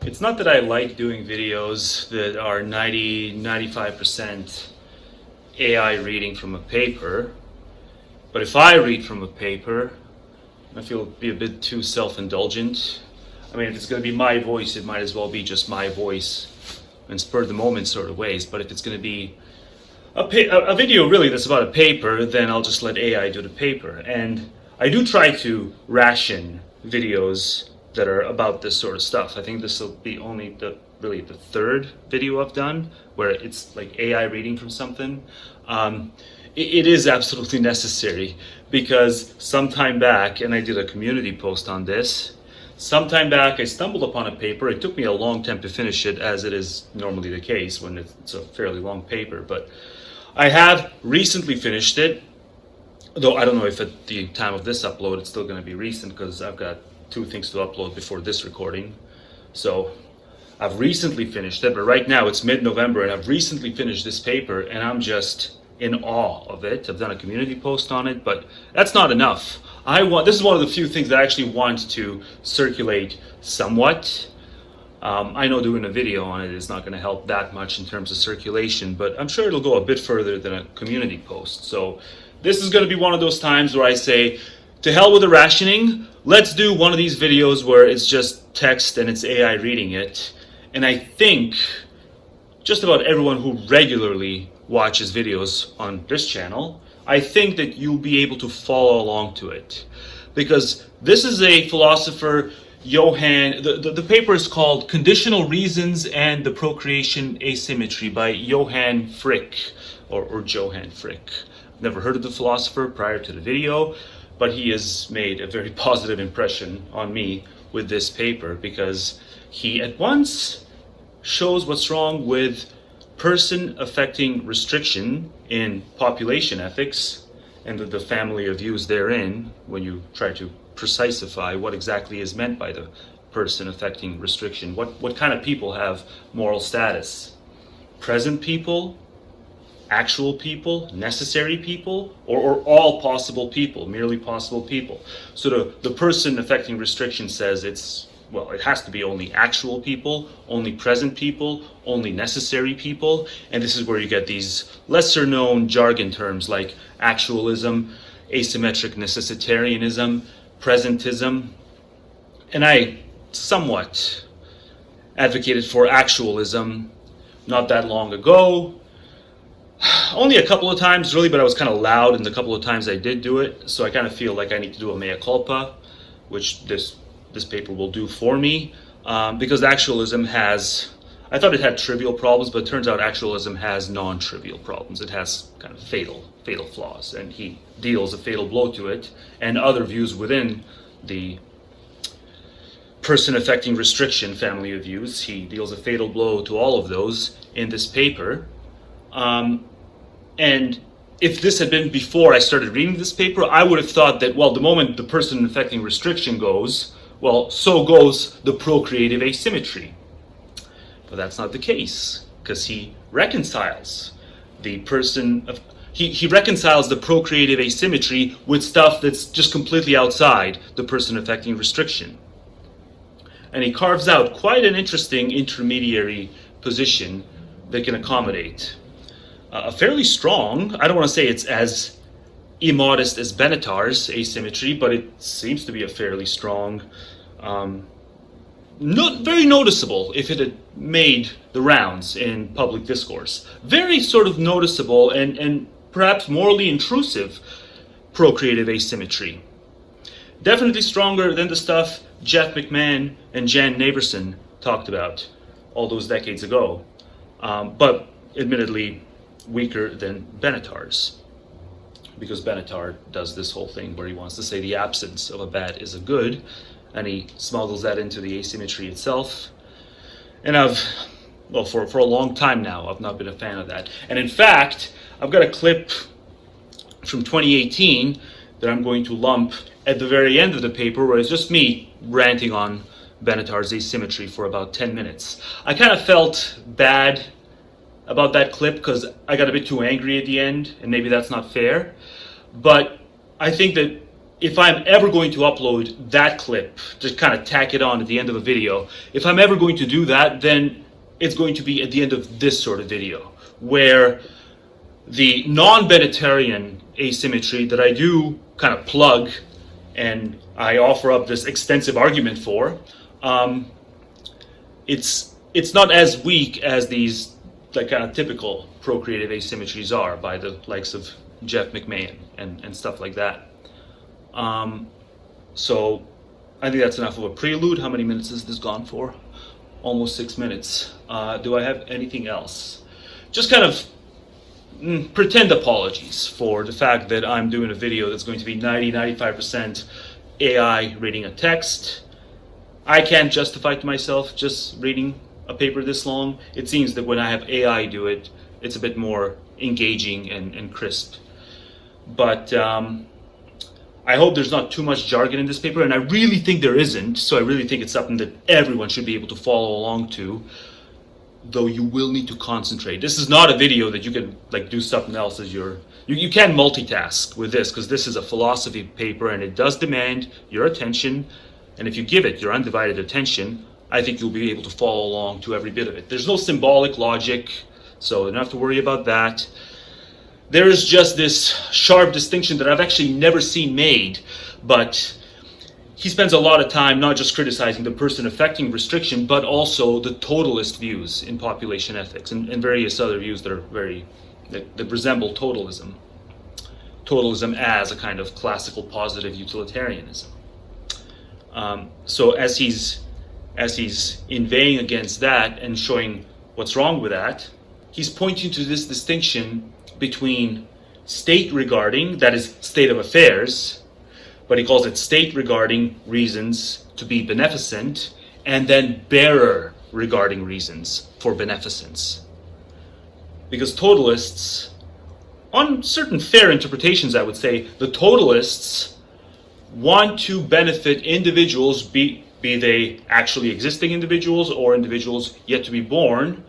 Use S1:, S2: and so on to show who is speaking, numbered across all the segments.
S1: It's not that I like doing videos that are 95% AI reading from a paper, but if I read from a paper, I feel it'd be a bit too self-indulgent. I mean, if it's going to be my voice, it might as well be just my voice in spur-of-the-moment sort of ways, but if it's going to be a video really that's about a paper, then I'll just let AI do the paper. And I do try to ration videos that are about this sort of stuff. I think this will be only really the third video I've done where it's like AI reading from something. It is absolutely necessary because sometime back, and I did a community post on this, sometime back I stumbled upon a paper. It took me a long time to finish it, as it is normally the case when it's a fairly long paper, but I have recently finished it, though I don't know if at the time of this upload it's still going to be recent because I've got 2 things to upload before this recording. So I've recently finished it, but right now it's mid-November and I've recently finished this paper and I'm just in awe of it. I've done a community post on it, but that's not enough. This is one of the few things that I actually want to circulate somewhat. I know doing a video on it is not going to help that much in terms of circulation, but I'm sure it'll go a bit further than a community post. So this is going to be one of those times where I say, to hell with the rationing, let's do one of these videos where it's just text and it's AI reading it. And I think just about everyone who regularly watches videos on this channel, I think that you'll be able to follow along to it. Because this is a philosopher, the paper is called Conditional Reasons and the Procreation Asymmetry by Johann Frick, or Johann Frick. Never heard of the philosopher prior to the video, but he has made a very positive impression on me with this paper because he at once shows what's wrong with person affecting restriction in population ethics and the family of views therein when you try to precisify what exactly is meant by the person affecting restriction. What kind of people have moral status? Present people? Actual people, necessary people, or all possible people, merely possible people. So the person affecting restriction says it has to be only actual people, only present people, only necessary people, and this is where you get these lesser known jargon terms like actualism, asymmetric necessitarianism, presentism, and I somewhat advocated for actualism not that long ago. Only a couple of times really, but I was kind of loud in the couple of times I did do it, so I kind of feel like I need to do a mea culpa, which this paper will do for me, because actualism I thought it had trivial problems, but it turns out actualism has non-trivial problems. It has kind of fatal flaws, and he deals a fatal blow to it, and other views within the person affecting restriction family of views. He deals a fatal blow to all of those in this paper. And if this had been before I started reading this paper, I would have thought that, well, the moment the person affecting restriction goes, well, so goes the procreative asymmetry. But that's not the case, because he reconciles the he reconciles the procreative asymmetry with stuff that's just completely outside the person affecting restriction. And he carves out quite an interesting intermediary position that can accommodate a fairly strong, I don't want to say it's as immodest as Benatar's asymmetry, but it seems to be a fairly strong, very noticeable if it had made the rounds in public discourse. Very sort of noticeable and perhaps morally intrusive procreative asymmetry. Definitely stronger than the stuff Jeff McMahon and Jan Naverson talked about all those decades ago, but admittedly weaker than Benatar's, because Benatar does this whole thing where he wants to say the absence of a bad is a good, and he smuggles that into the asymmetry itself. And for a long time now, I've not been a fan of that. And in fact, I've got a clip from 2018 that I'm going to lump at the very end of the paper, where it's just me ranting on Benatar's asymmetry for about 10 minutes. I kind of felt bad about that clip because I got a bit too angry at the end, and maybe that's not fair. But I think that if I'm ever going to upload that clip, just kind of tack it on at the end of a video, if I'm ever going to do that, then it's going to be at the end of this sort of video, where the non-Bennettarian asymmetry that I do kind of plug and I offer up this extensive argument for, it's not as weak as these like kind of typical procreative asymmetries are by the likes of Jeff McMahon and stuff like that. So I think that's enough of a prelude. How many minutes has this gone for? Almost 6 minutes. Do I have anything else? Just kind of pretend apologies for the fact that I'm doing a video that's going to be 90-95% AI reading a text. I can't justify to myself just reading a paper this long. It seems that when I have AI do it, it's a bit more engaging and crisp. But I hope there's not too much jargon in this paper, and I really think there isn't, so I really think it's something that everyone should be able to follow along to, though you will need to concentrate. This is not a video that you can like do something else as you can multitask with this, because this is a philosophy paper and it does demand your attention, and if you give it your undivided attention, I think you'll be able to follow along to every bit of it. There's no symbolic logic, so you don't have to worry about that. There is just this sharp distinction that I've actually never seen made, but he spends a lot of time not just criticizing the person affecting restriction, but also the totalist views in population ethics and various other views that are that resemble totalism. Totalism as a kind of classical positive utilitarianism. So as he's inveighing against that and showing what's wrong with that, he's pointing to this distinction between state regarding, that is state of affairs, but he calls it state regarding reasons to be beneficent, and then bearer regarding reasons for beneficence. Because totalists, on certain fair interpretations I would say, the totalists want to benefit individuals, be they actually existing individuals or individuals yet to be born.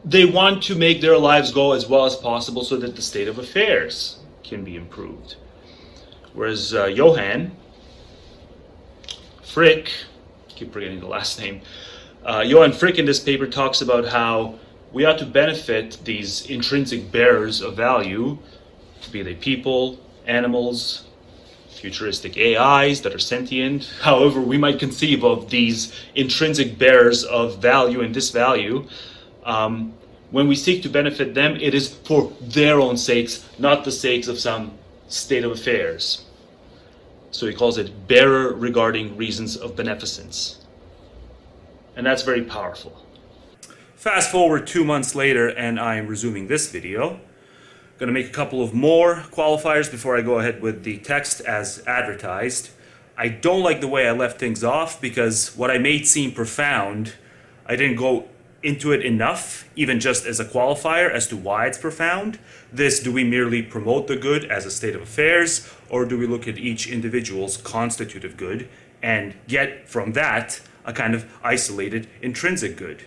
S1: They want to make their lives go as well as possible so that the state of affairs can be improved. Whereas Johann Frick, I keep forgetting the last name, Johann Frick in this paper talks about how we ought to benefit these intrinsic bearers of value, be they people, animals, futuristic AIs that are sentient, however we might conceive of these intrinsic bearers of value and disvalue. When we seek to benefit them, it is for their own sakes, not the sakes of some state of affairs. So he calls it bearer regarding reasons of beneficence. And that's very powerful. Fast forward 2 months later and I'm resuming this video. Going to make a couple of more qualifiers before I go ahead with the text as advertised. I don't like the way I left things off because what I made seem profound, I didn't go into it enough, even just as a qualifier as to why it's profound. This, do we merely promote the good as a state of affairs, or do we look at each individual's constitutive good and get from that a kind of isolated intrinsic good?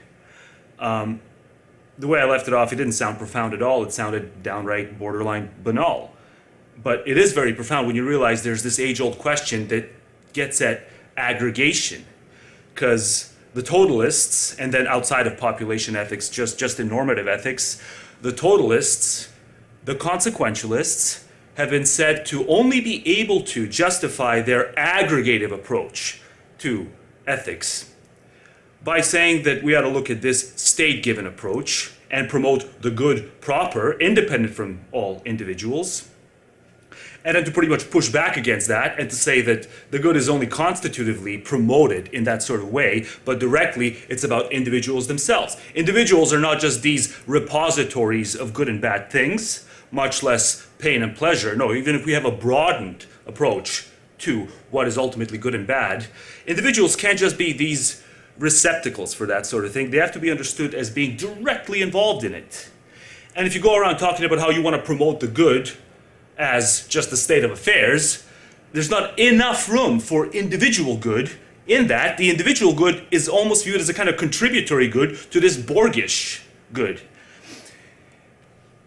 S1: The way I left it off, it didn't sound profound at all. It sounded downright borderline banal. But it is very profound when you realize there's this age-old question that gets at aggregation. Because the totalists, and then outside of population ethics, just in normative ethics, the totalists, the consequentialists, have been said to only be able to justify their aggregative approach to ethics by saying that we ought to look at this state-given approach and promote the good proper, independent from all individuals, and then to pretty much push back against that and to say that the good is only constitutively promoted in that sort of way, but directly it's about individuals themselves. Individuals are not just these repositories of good and bad things, much less pain and pleasure. No, even if we have a broadened approach to what is ultimately good and bad, individuals can't just be these receptacles for that sort of thing. They have to be understood as being directly involved in it. And if you go around talking about how you want to promote the good as just the state of affairs, there's not enough room for individual good in that the individual good is almost viewed as a kind of contributory good to this Borgish good.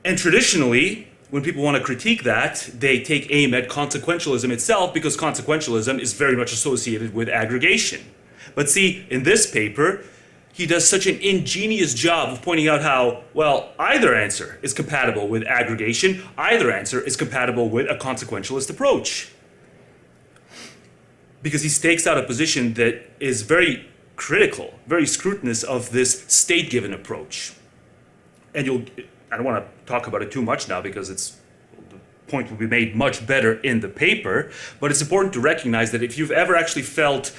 S1: And traditionally, when people want to critique that, they take aim at consequentialism itself, because consequentialism is very much associated with aggregation. But see, in this paper, he does such an ingenious job of pointing out how, well, either answer is compatible with aggregation, either answer is compatible with a consequentialist approach. Because he stakes out a position that is very critical, very scrutinous of this state-given approach. And I don't want to talk about it too much now because the point will be made much better in the paper, but it's important to recognize that if you've ever actually felt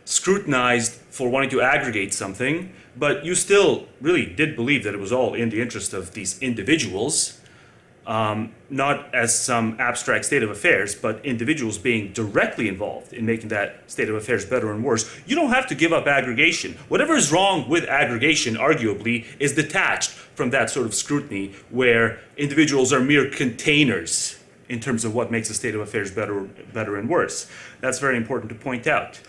S1: scrutinized for wanting to aggregate something, but you still really did believe that it was all in the interest of these individuals, not as some abstract state of affairs, but individuals being directly involved in making that state of affairs better and worse, you don't have to give up aggregation. Whatever is wrong with aggregation, arguably, is detached from that sort of scrutiny where individuals are mere containers in terms of what makes a state of affairs better and worse. That's very important to point out.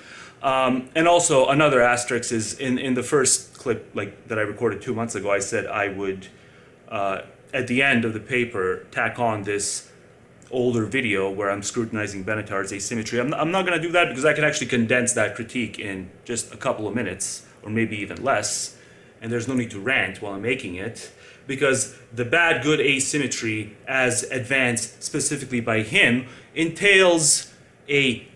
S1: And also another asterisk is in the first clip that I recorded 2 months ago, I said I would, at the end of the paper, tack on this older video where I'm scrutinizing Benatar's asymmetry. I'm not going to do that because I can actually condense that critique in just a couple of minutes, or maybe even less, and there's no need to rant while I'm making it, because the bad-good asymmetry, as advanced specifically by him, entails a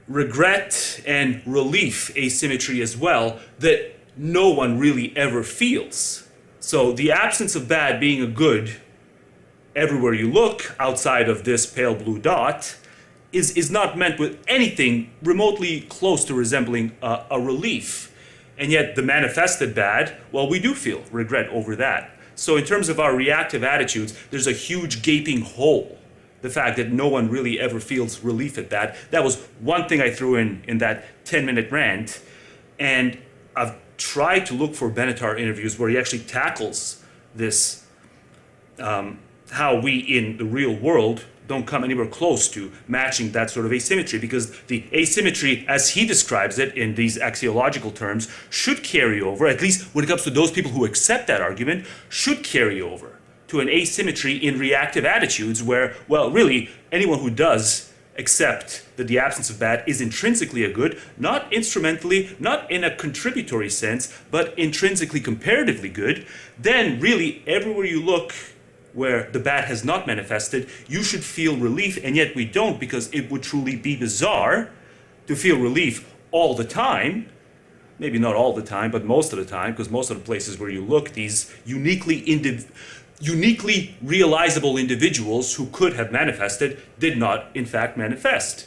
S1: regret and relief asymmetry as well that no one really ever feels. So the absence of bad being a good everywhere you look outside of this pale blue dot is not meant with anything remotely close to resembling a relief. And yet the manifested bad, well, we do feel regret over that. So in terms of our reactive attitudes, there's a huge gaping hole. The fact that no one really ever feels relief at that. That was one thing I threw in that 10-minute rant. And I've tried to look for Benatar interviews where he actually tackles this, how we in the real world don't come anywhere close to matching that sort of asymmetry, because the asymmetry, as he describes it in these axiological terms, should carry over, at least when it comes to those people who accept that argument, should carry over to an asymmetry in reactive attitudes where, well, really, anyone who does accept that the absence of bad is intrinsically a good, not instrumentally, not in a contributory sense, but intrinsically comparatively good, then really everywhere you look where the bad has not manifested, you should feel relief, and yet we don't, because it would truly be bizarre to feel relief all the time. Maybe not all the time, but most of the time, because most of the places where you look, these uniquely realizable individuals who could have manifested did not, in fact, manifest.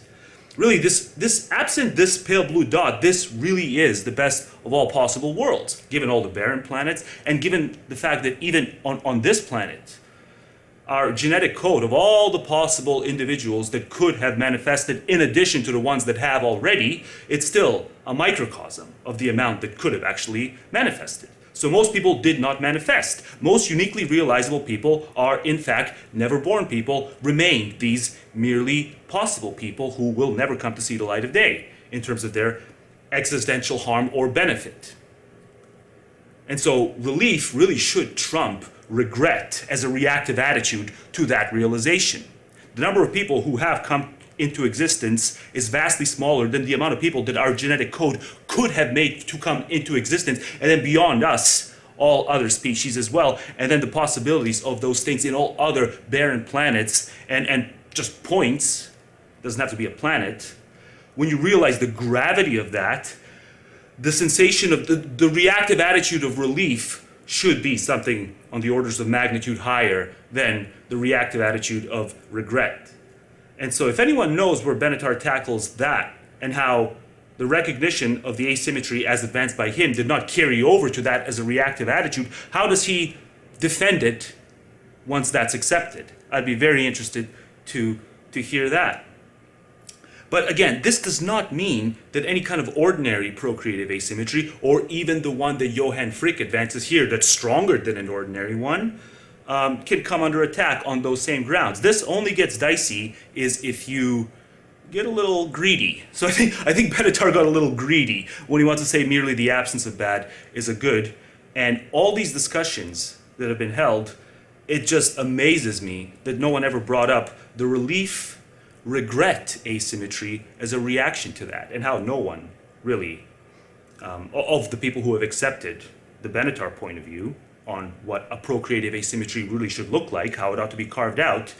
S1: Really, this absent this pale blue dot, this really is the best of all possible worlds, given all the barren planets, and given the fact that even on this planet, our genetic code of all the possible individuals that could have manifested in addition to the ones that have already, it's still a microcosm of the amount that could have actually manifested. So most people did not manifest. Most uniquely realizable people are, in fact, never-born people, remain these merely possible people who will never come to see the light of day in terms of their existential harm or benefit. And so relief really should trump regret as a reactive attitude to that realization. The number of people who have come into existence is vastly smaller than the amount of people that our genetic code could have made to come into existence, and then beyond us, all other species as well, and then the possibilities of those things in all other barren planets and just points, doesn't have to be a planet. When you realize the gravity of that, the sensation of the reactive attitude of relief should be something on the orders of magnitude higher than the reactive attitude of regret. And so if anyone knows where Benatar tackles that, and how the recognition of the asymmetry as advanced by him did not carry over to that as a reactive attitude, how does he defend it once that's accepted? I'd be very interested to hear that. But again, this does not mean that any kind of ordinary procreative asymmetry, or even the one that Johann Frick advances here that's stronger than an ordinary one, can come under attack on those same grounds. This only gets dicey is if you get a little greedy. So I think Benatar got a little greedy when he wants to say merely the absence of bad is a good. And all these discussions that have been held it just amazes me that no one ever brought up the relief-regret asymmetry as a reaction to that, and how no one really, of the people who have accepted the Benatar point of view on what a procreative asymmetry really should look like, how it ought to be carved out,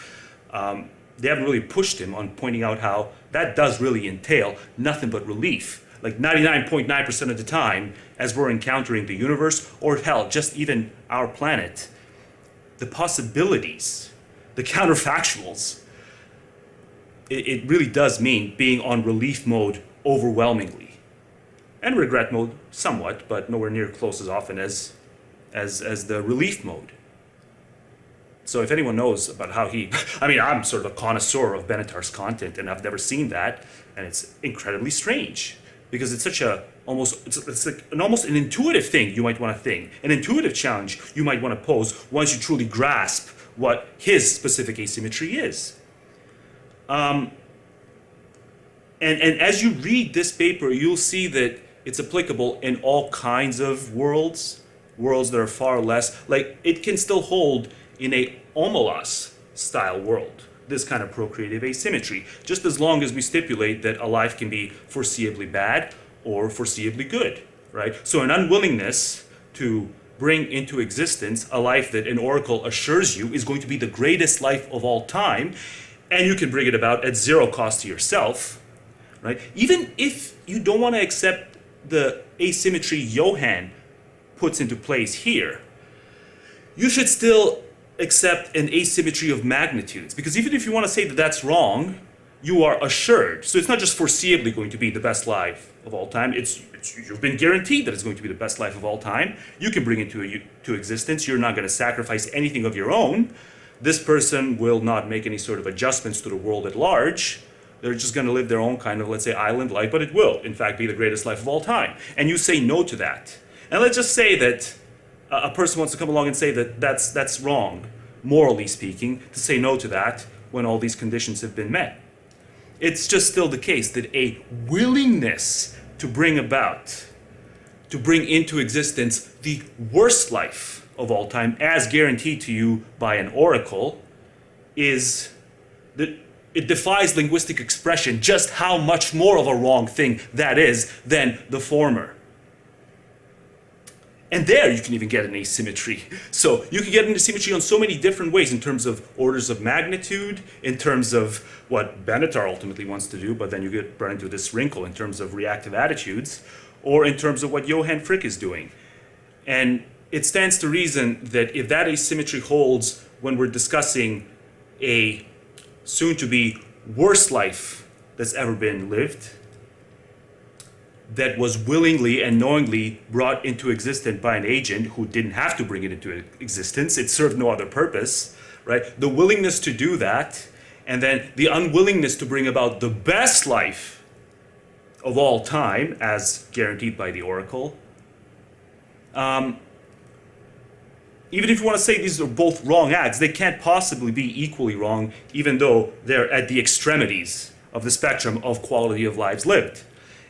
S1: they haven't really pushed him on pointing out how that does really entail nothing but relief. Like 99.9% of the time, as we're encountering the universe, or hell, just even our planet, the possibilities, the counterfactuals, it really does mean being on relief mode overwhelmingly. And regret mode somewhat, but nowhere near close as often as the relief mode. So if anyone knows about how he, I mean, I'm sort of a connoisseur of Benatar's content, and I've never seen that, and it's incredibly strange, because it's such a, it's like almost an intuitive thing you might want to think, an intuitive challenge you might want to pose once you truly grasp what his specific asymmetry is. And as you read this paper, you'll see that it's applicable in all kinds of worlds that are far less, like it can still hold in a Omelas style world, this kind of procreative asymmetry, just as long as we stipulate that a life can be foreseeably bad or foreseeably good, right? So an unwillingness to bring into existence a life that an oracle assures you is going to be the greatest life of all time, and you can bring it about at zero cost to yourself, right? Even if you don't want to accept the asymmetry Johann puts into place here, you should still accept an asymmetry of magnitudes, because even if you want to say that that's wrong, you are assured. So it's not just foreseeably going to be the best life of all time, you've been guaranteed that it's going to be the best life of all time. You can bring it to existence. You're not going to sacrifice anything of your own. This person will not make any sort of adjustments to the world at large. They're just going to live their own kind of, let's say, island life, but it will, in fact, be the greatest life of all time. And you say no to that. And let's just say that a person wants to come along and say that that's wrong, morally speaking, to say no to that when all these conditions have been met. It's just still the case that a willingness to bring into existence the worst life of all time, as guaranteed to you by an oracle, is that it defies linguistic expression just how much more of a wrong thing that is than the former. And there you can even get an asymmetry. So you can get an asymmetry on so many different ways, in terms of orders of magnitude, in terms of what Benatar ultimately wants to do, but then you get run into this wrinkle in terms of reactive attitudes, or in terms of what Johann Frick is doing. And it stands to reason that if that asymmetry holds when we're discussing a soon-to-be worst life that's ever been lived, that was willingly and knowingly brought into existence by an agent who didn't have to bring it into existence, it served no other purpose, right? The willingness to do that, and then the unwillingness to bring about the best life of all time, as guaranteed by the oracle. Even if you want to say these are both wrong acts, they can't possibly be equally wrong, even though they're at the extremities of the spectrum of quality of lives lived.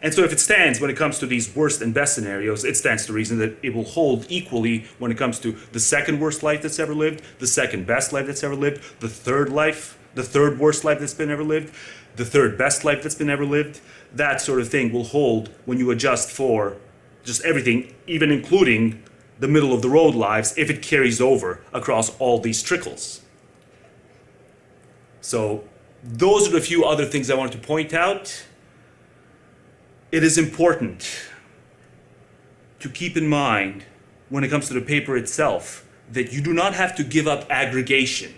S1: And so if it stands when it comes to these worst and best scenarios, it stands to reason that it will hold equally when it comes to the second worst life that's ever lived, the second best life that's ever lived, the third worst life that's been ever lived, the third best life that's been ever lived. That sort of thing will hold when you adjust for just everything, even including the middle of the road lives, if it carries over across all these trickles. So those are the few other things I wanted to point out. It is important to keep in mind when it comes to the paper itself that you do not have to give up aggregation.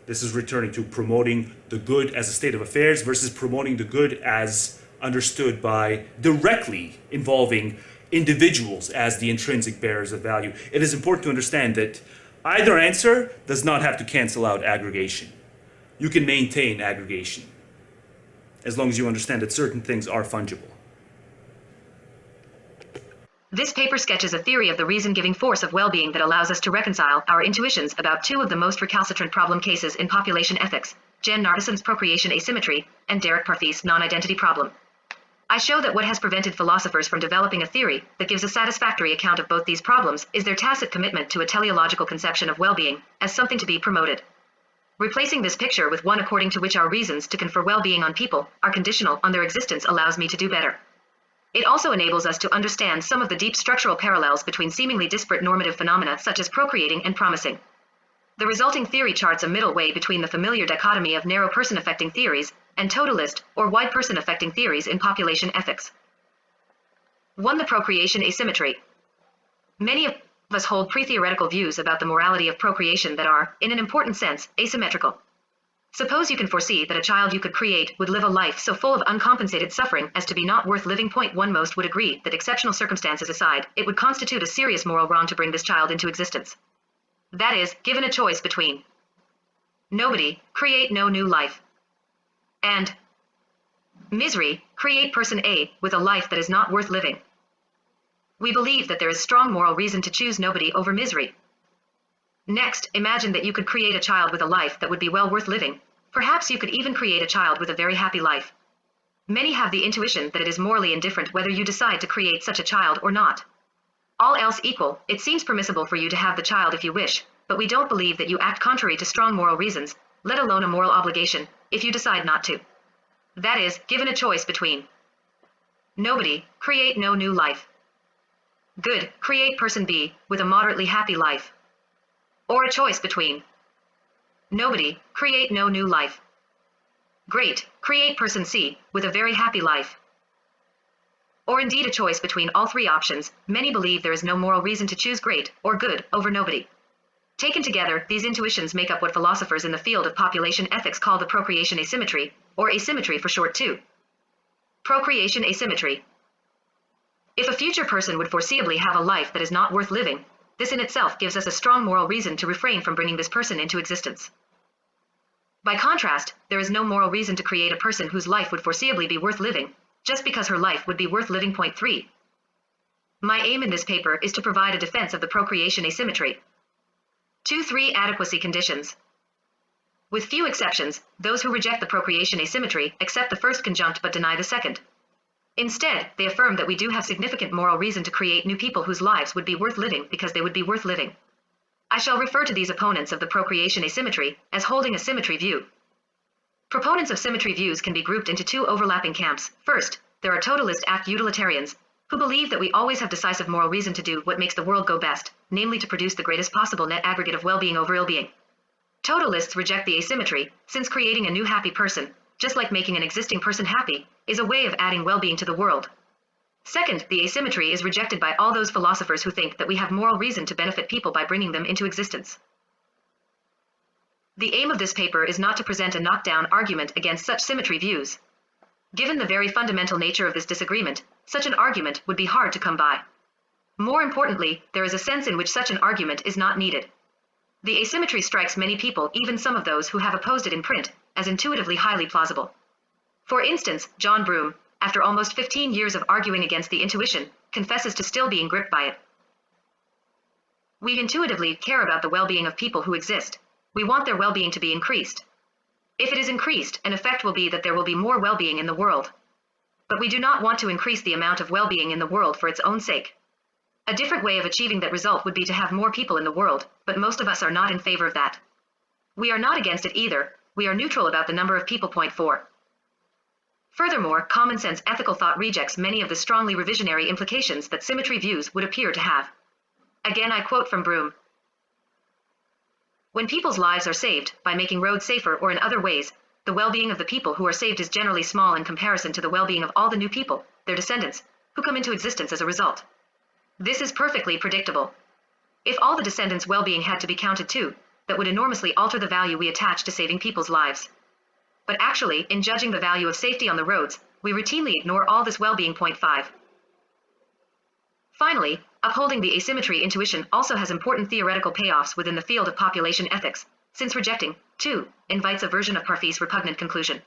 S1: This is returning to promoting the good as a state of affairs versus promoting the good as understood by directly involving individuals as the intrinsic bearers of value. It is important to understand that either answer does not have to cancel out aggregation. You can maintain aggregation as long as you understand that certain things are fungible.
S2: This paper sketches a theory of the reason-giving force of well-being that allows us to reconcile our intuitions about two of the most recalcitrant problem cases in population ethics, Generocentric procreation asymmetry, and Derek Parthis non-identity problem. I show that what has prevented philosophers from developing a theory that gives a satisfactory account of both these problems is their tacit commitment to a teleological conception of well-being as something to be promoted. Replacing this picture with one according to which our reasons to confer well-being on people are conditional on their existence allows me to do better. It also enables us to understand some of the deep structural parallels between seemingly disparate normative phenomena such as procreating and promising. The resulting theory charts a middle way between the familiar dichotomy of narrow person affecting theories and totalist or wide person affecting theories in population ethics. 1. The procreation asymmetry. Many of us hold pre-theoretical views about the morality of procreation that are, in an important sense, asymmetrical. Suppose you can foresee that a child you could create would live a life so full of uncompensated suffering as to be not worth living. One most would agree that, exceptional circumstances aside, it would constitute a serious moral wrong to bring this child into existence. That is, given a choice between nobody, create no new life, and misery, create person A with a life that is not worth living. We believe that there is strong moral reason to choose nobody over misery. Next, imagine that you could create a child with a life that would be well worth living. Perhaps you could even create a child with a very happy life. Many have the intuition that it is morally indifferent whether you decide to create such a child or not. All else equal, it seems permissible for you to have the child if you wish, but we don't believe that you act contrary to strong moral reasons, let alone a moral obligation, if you decide not to. That is, given a choice between nobody, create no new life, good, create person B with a moderately happy life, or a choice between nobody, create no new life, great, create person C with a very happy life, or indeed a choice between all three options, many believe there is no moral reason to choose great or good over nobody. Taken together, these intuitions make up what philosophers in the field of population ethics call the procreation asymmetry, or asymmetry for short too. Procreation asymmetry. If a future person would foreseeably have a life that is not worth living, this in itself gives us a strong moral reason to refrain from bringing this person into existence. By contrast, there is no moral reason to create a person whose life would foreseeably be worth living, just because her life would be worth living. 3. My aim in this paper is to provide a defense of the procreation asymmetry. 2-3 adequacy conditions. With few exceptions, those who reject the procreation asymmetry accept the first conjunct but deny the second. Instead, they affirm that we do have significant moral reason to create new people whose lives would be worth living because they would be worth living. I shall refer to these opponents of the procreation asymmetry as holding a symmetry view. Proponents of symmetry views can be grouped into two overlapping camps. First, there are totalist utilitarians, who believe that we always have decisive moral reason to do what makes the world go best, namely to produce the greatest possible net aggregate of well-being over ill-being. Totalists reject the asymmetry, since creating a new happy person, just like making an existing person happy, is a way of adding well-being to the world. Second, the asymmetry is rejected by all those philosophers who think that we have moral reason to benefit people by bringing them into existence. The aim of this paper is not to present a knockdown argument against such symmetry views. Given the very fundamental nature of this disagreement, such an argument would be hard to come by. More importantly, there is a sense in which such an argument is not needed. The asymmetry strikes many people, even some of those who have opposed it in print, as intuitively highly plausible. For instance, John Broome, after almost 15 years of arguing against the intuition, confesses to still being gripped by it. We intuitively care about the well-being of people who exist. We want their well-being to be increased. If it is increased, an effect will be that there will be more well-being in the world. But we do not want to increase the amount of well-being in the world for its own sake. A different way of achieving that result would be to have more people in the world, but most of us are not in favor of that. We are not against it either, we are neutral about the number of people. 4. Furthermore, common sense ethical thought rejects many of the strongly revisionary implications that symmetry views would appear to have. Again, I quote from Broome. When people's lives are saved, by making roads safer or in other ways, the well-being of the people who are saved is generally small in comparison to the well-being of all the new people, their descendants, who come into existence as a result. This is perfectly predictable. If all the descendants' well-being had to be counted too, that would enormously alter the value we attach to saving people's lives. But actually, in judging the value of safety on the roads, we routinely ignore all this well-being. 5. Finally, upholding the asymmetry intuition also has important theoretical payoffs within the field of population ethics, since rejecting, too, invites a version of Parfit's repugnant conclusion.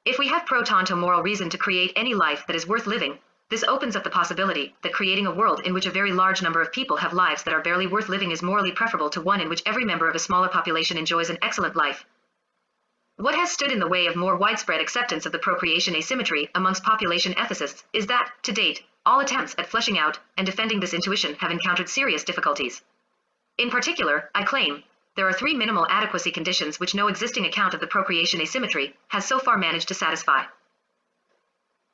S2: If we have pro tanto moral reason to create any life that is worth living, this opens up the possibility that creating a world in which a very large number of people have lives that are barely worth living is morally preferable to one in which every member of a smaller population enjoys an excellent life. What has stood in the way of more widespread acceptance of the procreation asymmetry amongst population ethicists is that, to date, all attempts at fleshing out and defending this intuition have encountered serious difficulties. In particular, I claim, there are three minimal adequacy conditions which no existing account of the procreation asymmetry has so far managed to satisfy.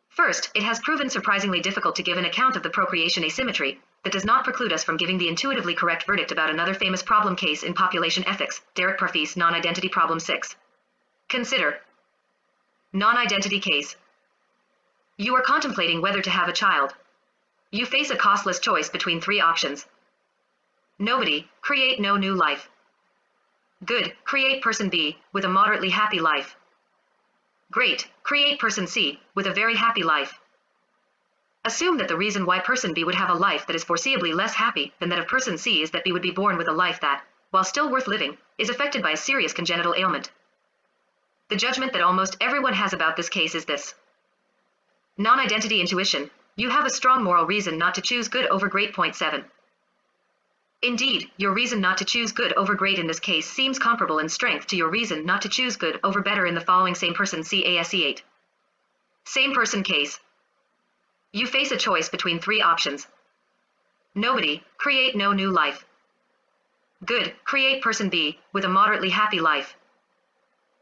S2: First, it has proven surprisingly difficult to give an account of the procreation asymmetry that does not preclude us from giving the intuitively correct verdict about another famous problem case in population ethics, Derek Parfe's non-identity problem 6. Consider non-identity case. You are contemplating whether to have a child. You face a costless choice between three options. Nobody, create no new life. Good, create person B, with a moderately happy life. Great, create person C, with a very happy life. Assume that the reason why person B would have a life that is foreseeably less happy than that of person C is that B would be born with a life that, while still worth living, is affected by a serious congenital ailment. The judgment that almost everyone has about this case is this. Non-identity intuition, you have a strong moral reason not to choose good over great. Point 7. Indeed, your reason not to choose good over great in this case seems comparable in strength to your reason not to choose good over better in the following same person CASE 8. Same person case. You face a choice between three options. Nobody, create no new life. Good, create person B, with a moderately happy life.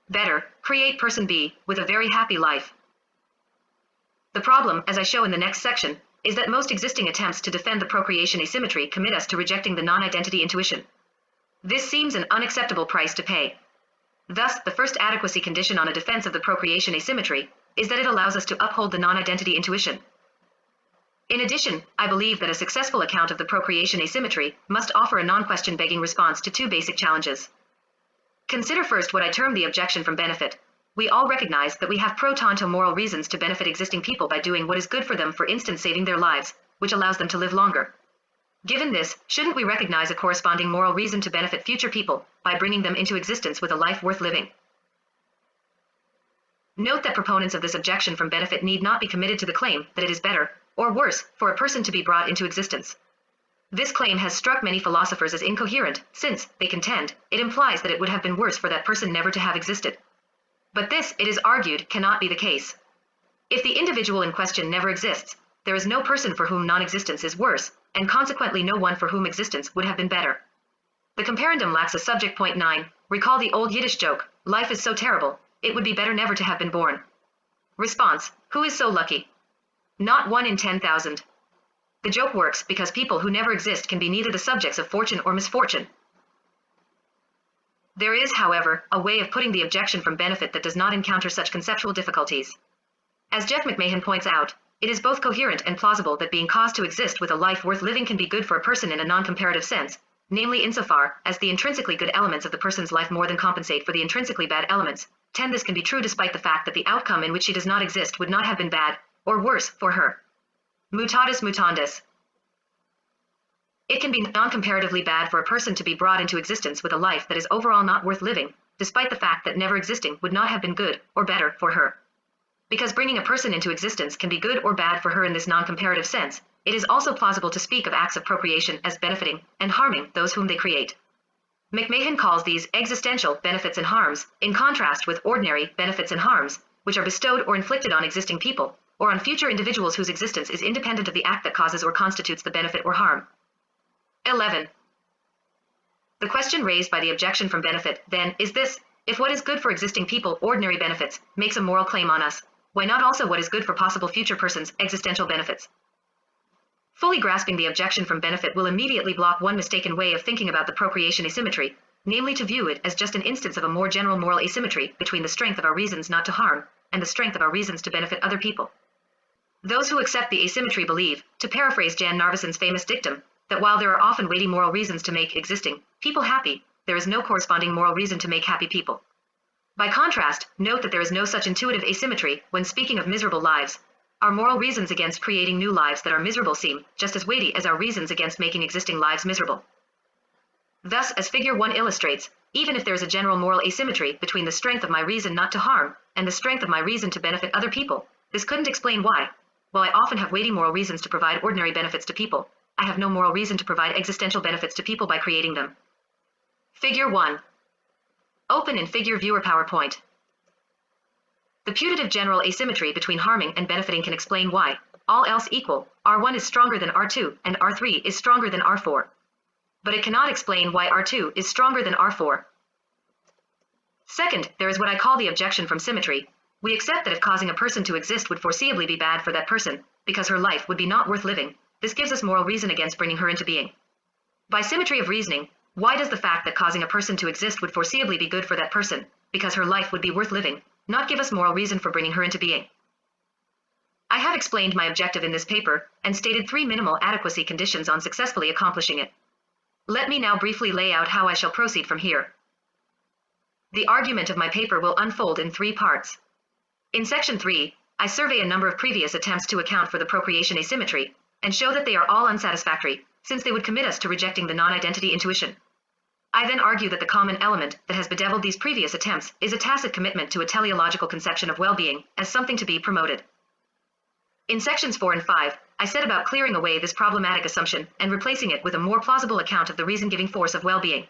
S2: Better, create person B, with a very happy life. The problem, as I show in the next section, is that most existing attempts to defend the procreation asymmetry commit us to rejecting the non-identity intuition. This seems an unacceptable price to pay. Thus, the first adequacy condition on a defense of the procreation asymmetry is that it allows us to uphold the non-identity intuition. In addition, I believe that a successful account of the procreation asymmetry must offer a non-question begging response to two basic challenges. Consider first what I term the objection from benefit. We all recognize that we have pro tanto moral reasons to benefit existing people by doing what is good for them, for instance saving their lives, which allows them to live longer. Given this, shouldn't we recognize a corresponding moral reason to benefit future people by bringing them into existence with a life worth living? Note that proponents of this objection from benefit need not be committed to the claim that it is better, or worse, for a person to be brought into existence. This claim has struck many philosophers as incoherent, since, they contend, it implies that it would have been worse for that person never to have existed. But this, it is argued, cannot be the case. If the individual in question never exists, there is no person for whom non-existence is worse, and consequently no one for whom existence would have been better. The comparandum lacks a subject. Point 9. Recall the old Yiddish joke, life is so terrible, it would be better never to have been born. Response, who is so lucky? Not 1 in 10,000. The joke works because people who never exist can be neither the subjects of fortune or misfortune. There is, however, a way of putting the objection from benefit that does not encounter such conceptual difficulties. As Jeff McMahon points out, it is both coherent and plausible that being caused to exist with a life worth living can be good for a person in a non-comparative sense, namely insofar as the intrinsically good elements of the person's life more than compensate for the intrinsically bad elements. 10. This can be true despite the fact that the outcome in which she does not exist would not have been bad, or worse, for her. Mutatis mutandis. It can be non-comparatively bad for a person to be brought into existence with a life that is overall not worth living, despite the fact that never existing would not have been good, or better, for her. Because bringing a person into existence can be good or bad for her in this non-comparative sense, it is also plausible to speak of acts of procreation as benefiting and harming those whom they create. McMahon calls these existential benefits and harms, in contrast with ordinary benefits and harms, which are bestowed or inflicted on existing people, or on future individuals whose existence is independent of the act that causes or constitutes the benefit or harm. 11. The question raised by the objection from benefit, then, is this: if what is good for existing people, ordinary benefits, makes a moral claim on us, why not also what is good for possible future persons, existential benefits? Fully grasping the objection from benefit will immediately block one mistaken way of thinking about the procreation asymmetry, namely to view it as just an instance of a more general moral asymmetry between the strength of our reasons not to harm and the strength of our reasons to benefit other people. Those who accept the asymmetry believe, to paraphrase Jan Narveson's famous dictum, that while there are often weighty moral reasons to make existing people happy, there is no corresponding moral reason to make happy people. By contrast, note that there is no such intuitive asymmetry when speaking of miserable lives. Our moral reasons against creating new lives that are miserable seem just as weighty as our reasons against making existing lives miserable. Thus, as Figure 1 illustrates, even if there is a general moral asymmetry between the strength of my reason not to harm and the strength of my reason to benefit other people, this couldn't explain why, while I often have weighty moral reasons to provide ordinary benefits to people, I have no moral reason to provide existential benefits to people by creating them. Figure 1. Open in Figure Viewer PowerPoint. The putative general asymmetry between harming and benefiting can explain why, all else equal, R1 is stronger than R2 and R3 is stronger than R4. But it cannot explain why R2 is stronger than R4. Second, there is what I call the objection from symmetry. We accept that if causing a person to exist would foreseeably be bad for that person, because her life would be not worth living, this gives us moral reason against bringing her into being. By symmetry of reasoning, why does the fact that causing a person to exist would foreseeably be good for that person, because her life would be worth living, not give us moral reason for bringing her into being? I have explained my objective in this paper, and stated 3 minimal adequacy conditions on successfully accomplishing it. Let me now briefly lay out how I shall proceed from here. The argument of my paper will unfold in 3 parts. In section 3, I survey a number of previous attempts to account for the procreation asymmetry, and show that they are all unsatisfactory, since they would commit us to rejecting the non-identity intuition. I then argue that the common element that has bedeviled these previous attempts is a tacit commitment to a teleological conception of well-being as something to be promoted. In sections 4 and 5, I set about clearing away this problematic assumption and replacing it with a more plausible account of the reason-giving force of well-being.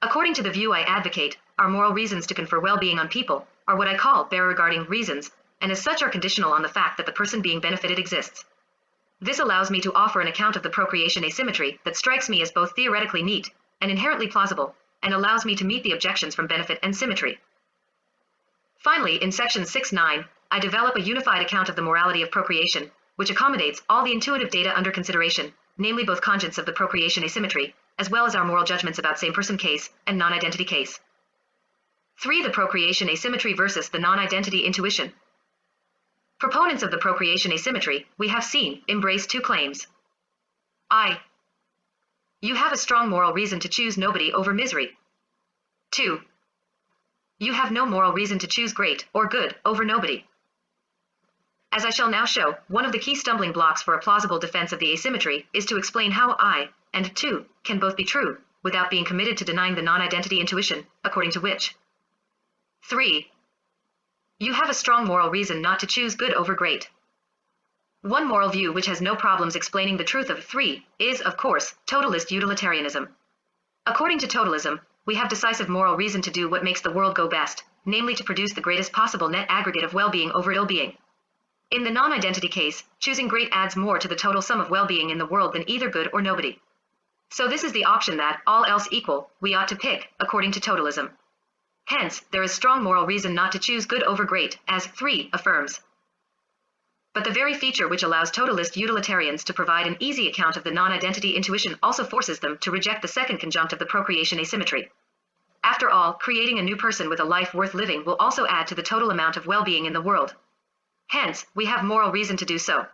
S2: According to the view I advocate, our moral reasons to confer well-being on people are what I call bare-regarding reasons, and as such are conditional on the fact that the person being benefited exists. This allows me to offer an account of the procreation asymmetry that strikes me as both theoretically neat and inherently plausible, and allows me to meet the objections from benefit and symmetry. Finally, in sections 6-9, I develop a unified account of the morality of procreation, which accommodates all the intuitive data under consideration, namely both conscience of the procreation asymmetry, as well as our moral judgments about same-person case and non-identity case. 3. The procreation asymmetry versus the non-identity intuition. Proponents of the procreation asymmetry, we have seen, embrace 2 claims. I. You have a strong moral reason to choose nobody over misery. 2. You have no moral reason to choose great or good over nobody. As I shall now show, one of the key stumbling blocks for a plausible defense of the asymmetry is to explain how I and 2 can both be true, without being committed to denying the non-identity intuition, according to which 3. You have a strong moral reason not to choose good over great. One moral view which has no problems explaining the truth of 3 is, of course, totalist utilitarianism. According to totalism, we have decisive moral reason to do what makes the world go best, namely to produce the greatest possible net aggregate of well-being over ill-being. In the non-identity case, choosing great adds more to the total sum of well-being in the world than either good or nobody. So this is the option that, all else equal, we ought to pick, according to totalism. Hence, there is strong moral reason not to choose good over great, as 3 affirms. But the very feature which allows totalist utilitarians to provide an easy account of the non-identity intuition also forces them to reject the second conjunct of the procreation asymmetry. After all, creating a new person with a life worth living will also add to the total amount of well-being in the world. Hence, we have moral reason to do so.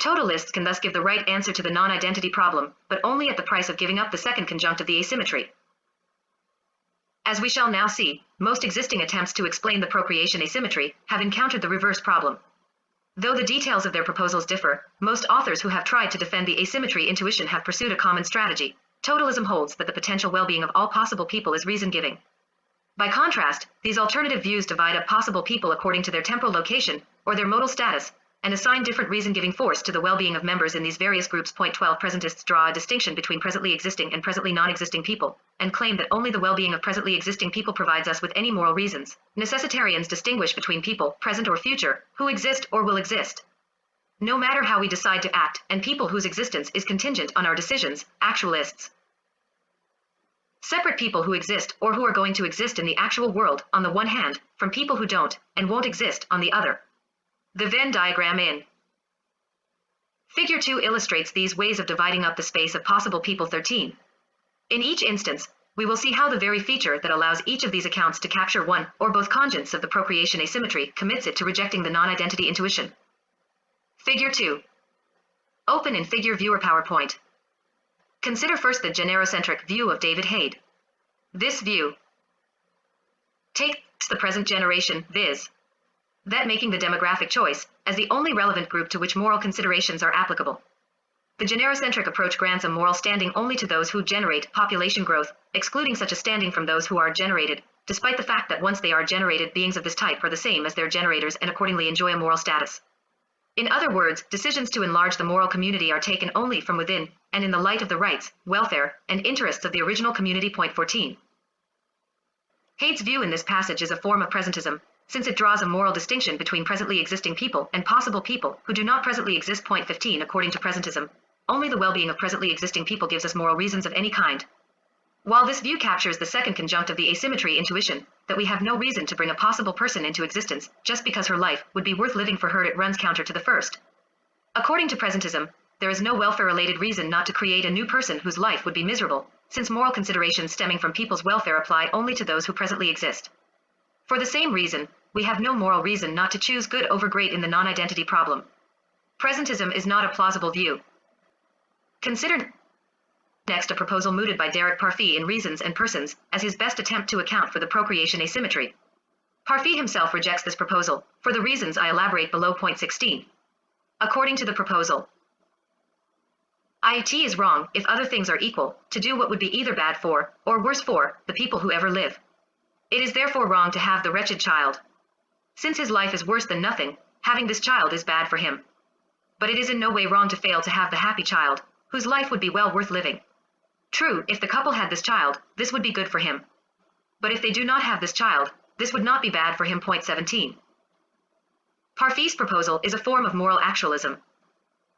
S2: Totalists can thus give the right answer to the non-identity problem, but only at the price of giving up the second conjunct of the asymmetry. As we shall now see, most existing attempts to explain the procreation asymmetry have encountered the reverse problem. Though the details of their proposals differ, most authors who have tried to defend the asymmetry intuition have pursued a common strategy. Totalism holds that the potential well-being of all possible people is reason-giving. By contrast, these alternative views divide up possible people according to their temporal location or their modal status, and assign different reason-giving force to the well-being of members in these various groups. Point 12. Presentists draw a distinction between presently existing and presently non-existing people, and claim that only the well-being of presently existing people provides us with any moral reasons. Necessitarians distinguish between people, present or future, who exist or will exist, no matter how we decide to act, and people whose existence is contingent on our decisions, actualists. Separate people who exist or who are going to exist in the actual world, on the one hand, from people who don't and won't exist, on the other. The Venn diagram in Figure 2 illustrates these ways of dividing up the space of possible people. 13. In each instance, we will see how the very feature that allows each of these accounts to capture one or both conjuncts of the procreation asymmetry commits it to rejecting the non-identity intuition. Figure 2. Open in Figure Viewer PowerPoint. Consider first the Generocentric View of David Haid. This view takes the present generation, viz. that making the demographic choice, as the only relevant group to which moral considerations are applicable. The generocentric approach grants a moral standing only to those who generate population growth, excluding such a standing from those who are generated, despite the fact that once they are generated, beings of this type are the same as their generators and accordingly enjoy a moral status. In other words, decisions to enlarge the moral community are taken only from within, and in the light of the rights, welfare, and interests of the original community. Point 14. Haid's view in this passage is a form of presentism, since it draws a moral distinction between presently existing people and possible people who do not presently exist. Point 15. According to presentism, only the well-being of presently existing people gives us moral reasons of any kind. While this view captures the second conjunct of the asymmetry intuition, that we have no reason to bring a possible person into existence just because her life would be worth living for her, it runs counter to the first. According to presentism, there is no welfare-related reason not to create a new person whose life would be miserable, since moral considerations stemming from people's welfare apply only to those who presently exist. For the same reason, we have no moral reason not to choose good over great in the non-identity problem. Presentism is not a plausible view. Consider next a proposal mooted by Derek Parfit in Reasons and Persons as his best attempt to account for the procreation asymmetry. Parfit himself rejects this proposal, for the reasons I elaborate below. Point 16. According to the proposal, it is wrong, if other things are equal, to do what would be either bad for, or worse for, the people who ever live. It is therefore wrong to have the wretched child. Since his life is worse than nothing, having this child is bad for him. But it is in no way wrong to fail to have the happy child, whose life would be well worth living. True, if the couple had this child, this would be good for him. But if they do not have this child, this would not be bad for him. Point 17. Parfit's proposal is a form of moral actualism.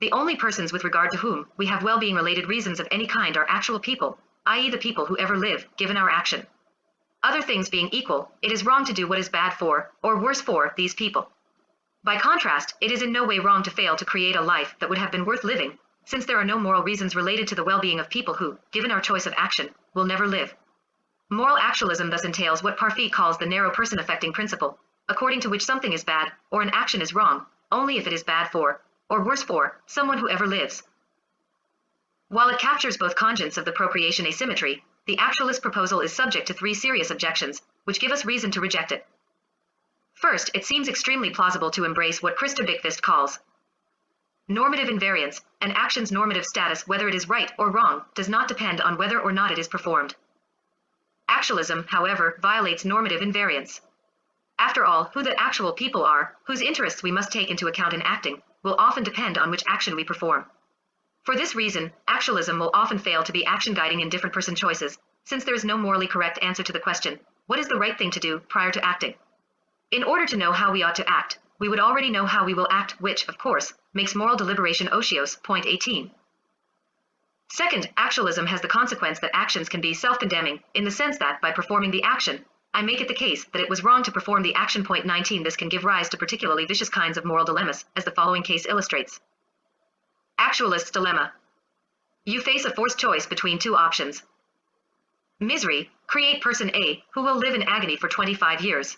S2: The only persons with regard to whom we have well-being related reasons of any kind are actual people, i.e. the people who ever live, given our action. Other things being equal, it is wrong to do what is bad for, or worse for, these people. By contrast, it is in no way wrong to fail to create a life that would have been worth living, since there are no moral reasons related to the well-being of people who, given our choice of action, will never live. Moral actualism thus entails what Parfit calls the narrow person affecting principle, according to which something is bad, or an action is wrong, only if it is bad for, or worse for, someone who ever lives. While it captures both conjuncts of the procreation asymmetry, the actualist proposal is subject to 3 serious objections, which give us reason to reject it. First, it seems extremely plausible to embrace what Krista Bickfist calls normative invariance. An action's normative status, whether it is right or wrong, does not depend on whether or not it is performed. Actualism, however, violates normative invariance. After all, who the actual people are, whose interests we must take into account in acting, will often depend on which action we perform. For this reason, actualism will often fail to be action guiding in different person choices, since there is no morally correct answer to the question, what is the right thing to do, prior to acting? In order to know how we ought to act, we would already know how we will act, which, of course, makes moral deliberation ocios. Point 18. Second, actualism has the consequence that actions can be self-condemning, in the sense that, by performing the action, I make it the case that it was wrong to perform the action. Point 19. This can give rise to particularly vicious kinds of moral dilemmas, as the following case illustrates. Actualist's dilemma. You face a forced choice between 2 options. Misery, create person A, who will live in agony for 25 years.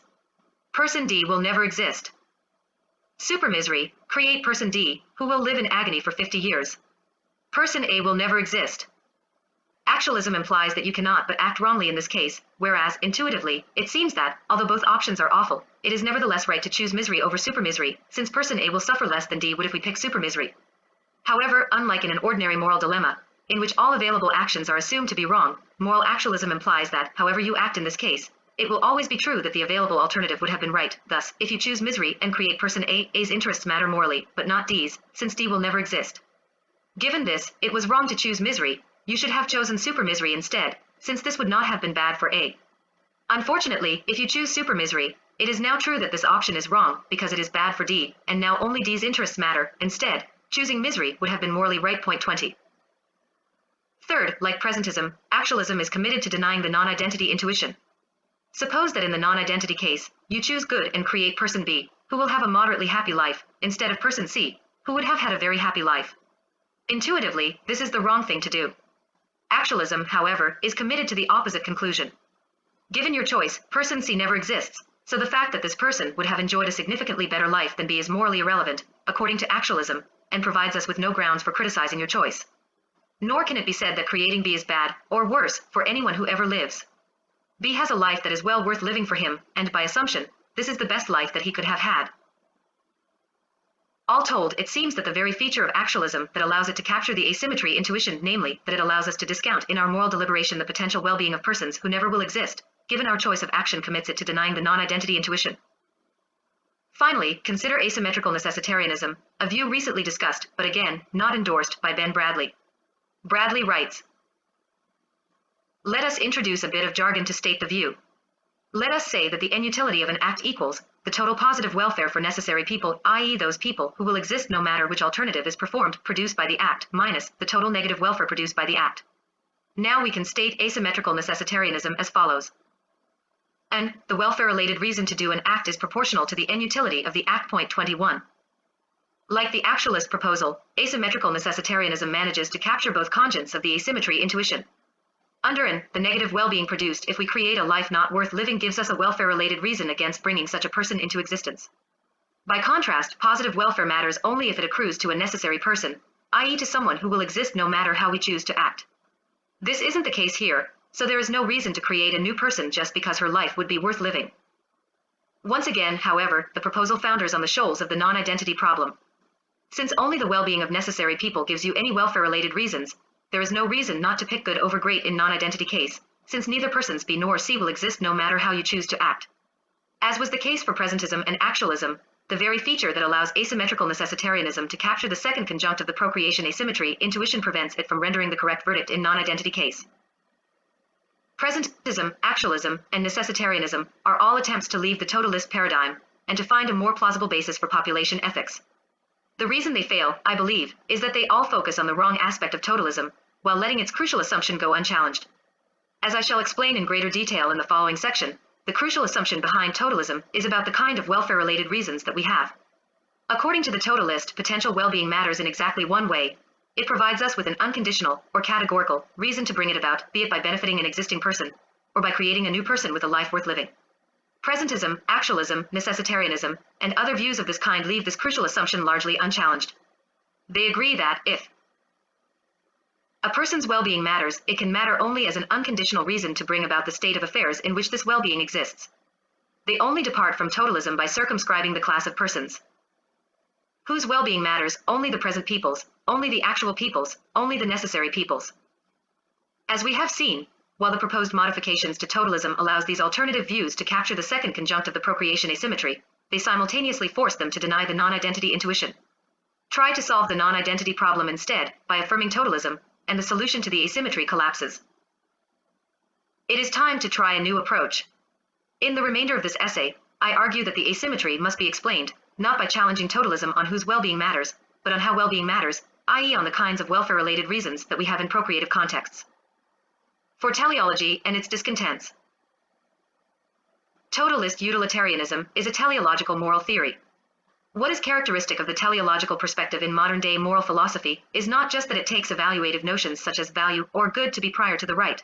S2: Person D will never exist. Supermisery, create person D, who will live in agony for 50 years. Person A will never exist. Actualism implies that you cannot but act wrongly in this case, whereas, intuitively, it seems that, although both options are awful, it is nevertheless right to choose misery over supermisery, since person A will suffer less than D would if we pick supermisery. However, unlike in an ordinary moral dilemma, in which all available actions are assumed to be wrong, moral actualism implies that, however you act in this case, it will always be true that the available alternative would have been right. Thus, if you choose misery and create person A, A's interests matter morally, but not D's, since D will never exist. Given this, it was wrong to choose misery. You should have chosen supermisery instead, since this would not have been bad for A. Unfortunately, if you choose supermisery, it is now true that this option is wrong, because it is bad for D, and now only D's interests matter. Instead, choosing misery would have been morally right. Point 20. Third, like presentism, actualism is committed to denying the non-identity intuition. Suppose that in the non-identity case, you choose good and create person B, who will have a moderately happy life, instead of person C, who would have had a very happy life. Intuitively, this is the wrong thing to do. Actualism, however, is committed to the opposite conclusion. Given your choice, person C never exists, so the fact that this person would have enjoyed a significantly better life than B is morally irrelevant, according to actualism, and provides us with no grounds for criticizing your choice. Nor can it be said that creating B is bad, or worse, for anyone who ever lives. B has a life that is well worth living for him, and by assumption, this is the best life that he could have had. All told, it seems that the very feature of actualism that allows it to capture the asymmetry intuition, namely, that it allows us to discount in our moral deliberation the potential well-being of persons who never will exist, given our choice of action, commits it to denying the non-identity intuition. Finally, consider asymmetrical necessitarianism, a view recently discussed, but again, not endorsed, by Ben Bradley. Bradley writes, let us introduce a bit of jargon to state the view. Let us say that the inutility of an act equals the the total positive welfare for necessary people, i.e. those people who will exist no matter which alternative is performed, produced by the act, minus the total negative welfare produced by the act. Now we can state asymmetrical necessitarianism as follows. N. The welfare-related reason to do an act is proportional to the inutility of the act. Point 21. Like the actualist proposal, asymmetrical necessitarianism manages to capture both conjuncts of the asymmetry intuition. Under N, the negative well-being produced if we create a life not worth living gives us a welfare-related reason against bringing such a person into existence. By contrast, positive welfare matters only if it accrues to a necessary person, i.e. to someone who will exist no matter how we choose to act. This isn't the case here, so there is no reason to create a new person just because her life would be worth living. Once again, however, the proposal founders on the shoals of the non-identity problem. Since only the well-being of necessary people gives you any welfare-related reasons, there is no reason not to pick good over great in non-identity case, since neither persons B nor C will exist no matter how you choose to act. As was the case for presentism and actualism, the very feature that allows asymmetrical necessitarianism to capture the second conjunct of the procreation asymmetry intuition prevents it from rendering the correct verdict in non-identity case. Presentism, actualism, and necessitarianism are all attempts to leave the totalist paradigm and to find a more plausible basis for population ethics. The reason they fail, I believe, is that they all focus on the wrong aspect of totalism, while letting its crucial assumption go unchallenged. As I shall explain in greater detail in the following section, the crucial assumption behind totalism is about the kind of welfare-related reasons that we have. According to the totalist, potential well-being matters in exactly one way. It provides us with an unconditional, or categorical, reason to bring it about, be it by benefiting an existing person, or by creating a new person with a life worth living. Presentism, actualism, necessitarianism, and other views of this kind leave this crucial assumption largely unchallenged. They agree that, if a person's well-being matters, it can matter only as an unconditional reason to bring about the state of affairs in which this well-being exists. They only depart from totalism by circumscribing the class of persons whose well-being matters, only the present peoples, only the actual peoples, only the necessary peoples. As we have seen, while the proposed modifications to totalism allows these alternative views to capture the second conjunct of the procreation asymmetry, they simultaneously force them to deny the non-identity intuition. Try to solve the non-identity problem instead by affirming totalism, and the solution to the asymmetry collapses. It is time to try a new approach. In the remainder of this essay, I argue that the asymmetry must be explained, not by challenging totalism on whose well-being matters, but on how well-being matters, i.e. on the kinds of welfare-related reasons that we have in procreative contexts. For teleology and its discontents. Totalist utilitarianism is a teleological moral theory. What is characteristic of the teleological perspective in modern-day moral philosophy is not just that it takes evaluative notions such as value or good to be prior to the right.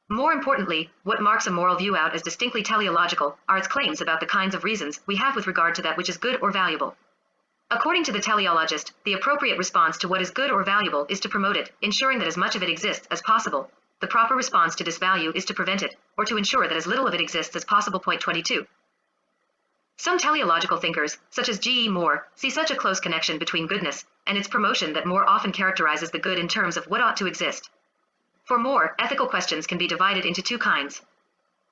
S2: More importantly, what marks a moral view out as distinctly teleological are its claims about the kinds of reasons we have with regard to that which is good or valuable. According to the teleologist, the appropriate response to what is good or valuable is to promote it, ensuring that as much of it exists as possible. The proper response to disvalue is to prevent it, or to ensure that as little of it exists as possible. Point 22. Some teleological thinkers, such as G. E. Moore, see such a close connection between goodness and its promotion that Moore often characterizes the good in terms of what ought to exist. For Moore, ethical questions can be divided into two kinds.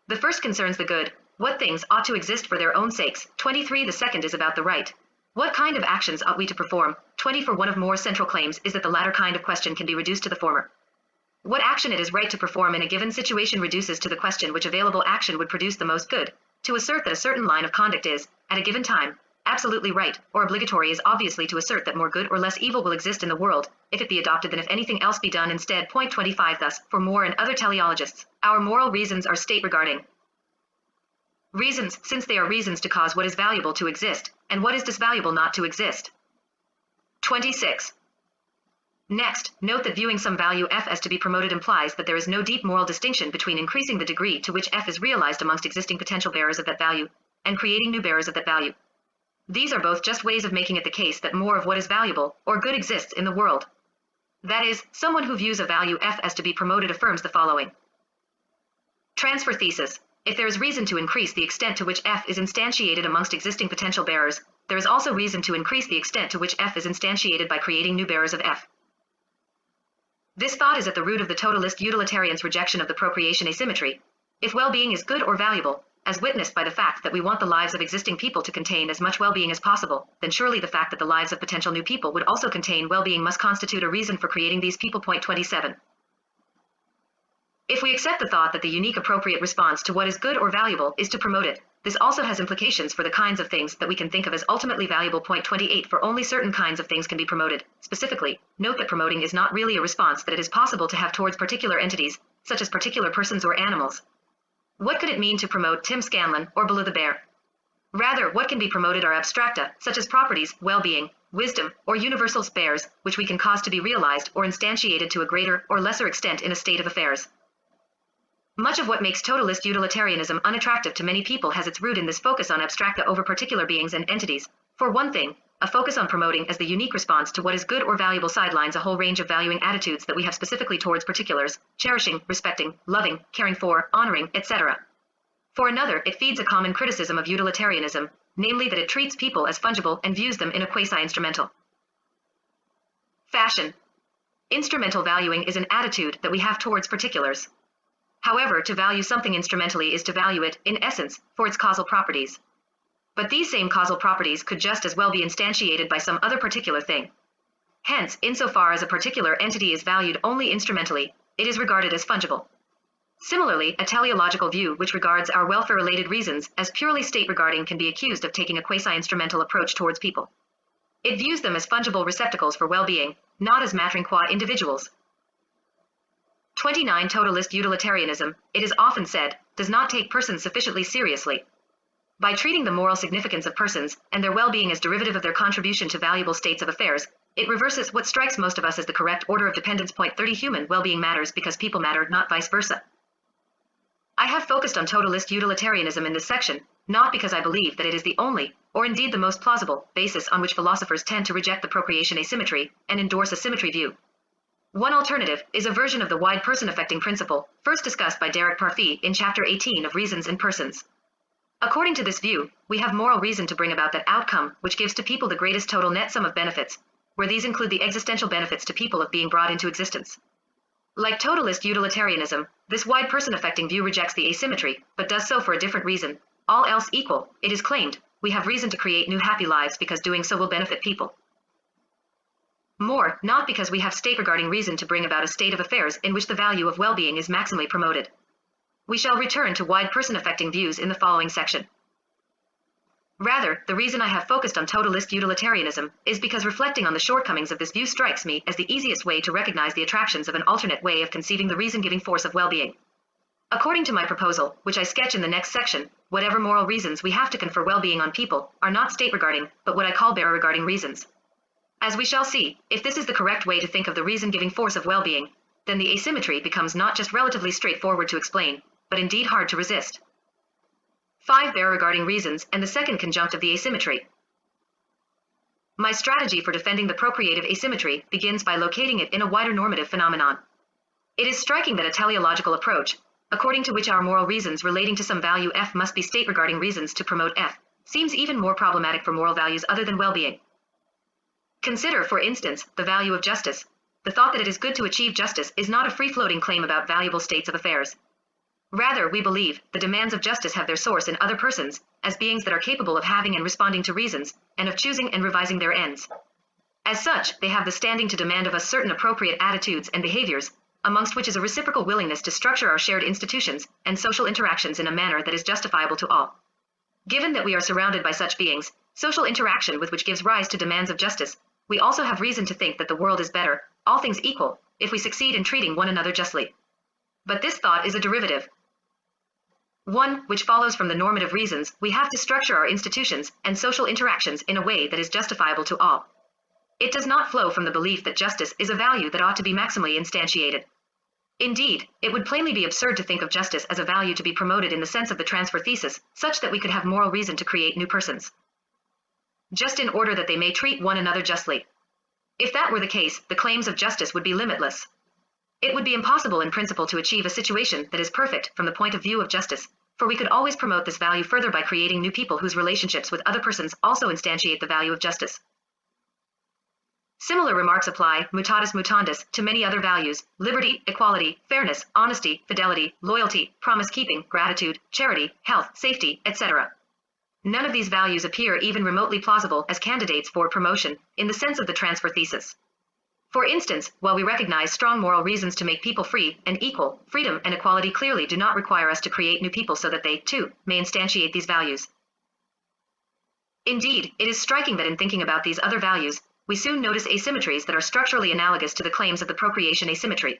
S2: The first concerns the good, what things ought to exist for their own sakes. 23. The second is about the right. What kind of actions ought we to perform? 24. One of Moore's central claims is that the latter kind of question can be reduced to the former. What action it is right to perform in a given situation reduces to the question which available action would produce the most good. To assert that a certain line of conduct is, at a given time, absolutely right or obligatory is obviously to assert that more good or less evil will exist in the world, if it be adopted than if anything else be done instead. Point 25. Thus, for Moore and other teleologists, our moral reasons are state regarding reasons, since they are reasons to cause what is valuable to exist, and what is disvaluable not to exist. 26. Next, note that viewing some value f as to be promoted implies that there is no deep moral distinction between increasing the degree to which f is realized amongst existing potential bearers of that value, and creating new bearers of that value. These are both just ways of making it the case that more of what is valuable or good exists in the world. That is, someone who views a value f as to be promoted affirms the following. Transfer thesis. If there is reason to increase the extent to which f is instantiated amongst existing potential bearers, there is also reason to increase the extent to which f is instantiated by creating new bearers of f. This thought is at the root of the totalist utilitarian's rejection of the procreation asymmetry. If well-being is good or valuable, as witnessed by the fact that we want the lives of existing people to contain as much well-being as possible, then surely the fact that the lives of potential new people would also contain well-being must constitute a reason for creating these people. Point 27. If we accept the thought that the unique appropriate response to what is good or valuable is to promote it, this also has implications for the kinds of things that we can think of as ultimately valuable. Point 28. For only certain kinds of things can be promoted. Specifically, note that promoting is not really a response that it is possible to have towards particular entities, such as particular persons or animals. What could it mean to promote Tim Scanlon or Baloo the bear? Rather, what can be promoted are abstracta, such as properties, well-being, wisdom, or universal spares, which we can cause to be realized or instantiated to a greater or lesser extent in a state of affairs. Much of what makes totalist utilitarianism unattractive to many people has its root in this focus on abstracta over particular beings and entities. For one thing, a focus on promoting as the unique response to what is good or valuable sidelines a whole range of valuing attitudes that we have specifically towards particulars, cherishing, respecting, loving, caring for, honoring, etc. For another, it feeds a common criticism of utilitarianism, namely that it treats people as fungible and views them in a quasi-instrumental fashion. Instrumental valuing is an attitude that we have towards particulars. However, to value something instrumentally is to value it, in essence, for its causal properties. But these same causal properties could just as well be instantiated by some other particular thing. Hence, insofar as a particular entity is valued only instrumentally, it is regarded as fungible. Similarly, a teleological view which regards our welfare-related reasons as purely state-regarding can be accused of taking a quasi-instrumental approach towards people. It views them as fungible receptacles for well-being, not as mattering qua individuals. 29. Totalist utilitarianism, it is often said, does not take persons sufficiently seriously. By treating the moral significance of persons and their well-being as derivative of their contribution to valuable states of affairs, it reverses what strikes most of us as the correct order of dependence. Point 30. Human well-being matters because people matter, not vice versa. I have focused on totalist utilitarianism in this section, not because I believe that it is the only, or indeed the most plausible, basis on which philosophers tend to reject the procreation asymmetry and endorse a symmetry view. One alternative is a version of the Wideperson affecting principle, first discussed by Derek Parfit in Chapter 18 of Reasons and Persons. According to this view, we have moral reason to bring about that outcome which gives to people the greatest total net sum of benefits, where these include the existential benefits to people of being brought into existence. Like totalist utilitarianism, this Wideperson affecting view rejects the asymmetry, but does so for a different reason. All else equal, it is claimed, we have reason to create new happy lives because doing so will benefit people. More, not because we have state-regarding reason to bring about a state of affairs in which the value of well-being is maximally promoted. We shall return to Wideperson affecting views in the following section. Rather, the reason I have focused on totalist utilitarianism is because reflecting on the shortcomings of this view strikes me as the easiest way to recognize the attractions of an alternate way of conceiving the reason-giving force of well-being. According to my proposal, which I sketch in the next section, whatever moral reasons we have to confer well-being on people are not state-regarding, but what I call bearer-regarding reasons. As we shall see, if this is the correct way to think of the reason-giving force of well-being, then the asymmetry becomes not just relatively straightforward to explain, but indeed hard to resist. 5. Bearer-regarding reasons and the second conjunct of the asymmetry. My strategy for defending the procreative asymmetry begins by locating it in a wider normative phenomenon. It is striking that a teleological approach, according to which our moral reasons relating to some value F must be state-regarding reasons to promote F, seems even more problematic for moral values other than well-being. Consider, for instance, the value of justice. The thought that it is good to achieve justice is not a free-floating claim about valuable states of affairs. Rather, we believe, the demands of justice have their source in other persons, as beings that are capable of having and responding to reasons, and of choosing and revising their ends. As such, they have the standing to demand of us certain appropriate attitudes and behaviors, amongst which is a reciprocal willingness to structure our shared institutions and social interactions in a manner that is justifiable to all. Given that we are surrounded by such beings, social interaction with which gives rise to demands of justice, we also have reason to think that the world is better, all things equal, if we succeed in treating one another justly. But this thought is a derivative. One which follows from the normative reasons we have to structure our institutions and social interactions in a way that is justifiable to all. It does not flow from the belief that justice is a value that ought to be maximally instantiated. Indeed, it would plainly be absurd to think of justice as a value to be promoted in the sense of the transfer thesis, such that we could have moral reason to create new persons, just in order that they may treat one another justly. If that were the case, the claims of justice would be limitless. It would be impossible in principle to achieve a situation that is perfect from the point of view of justice, for we could always promote this value further by creating new people whose relationships with other persons also instantiate the value of justice. Similar remarks apply, mutatis mutandis, to many other values: liberty, equality, fairness, honesty, fidelity, loyalty, promise-keeping, gratitude, charity, health, safety, etc. None of these values appear even remotely plausible as candidates for promotion, in the sense of the transfer thesis. For instance, while we recognize strong moral reasons to make people free and equal, freedom and equality clearly do not require us to create new people so that they, too, may instantiate these values. Indeed, it is striking that in thinking about these other values, we soon notice asymmetries that are structurally analogous to the claims of the procreation asymmetry.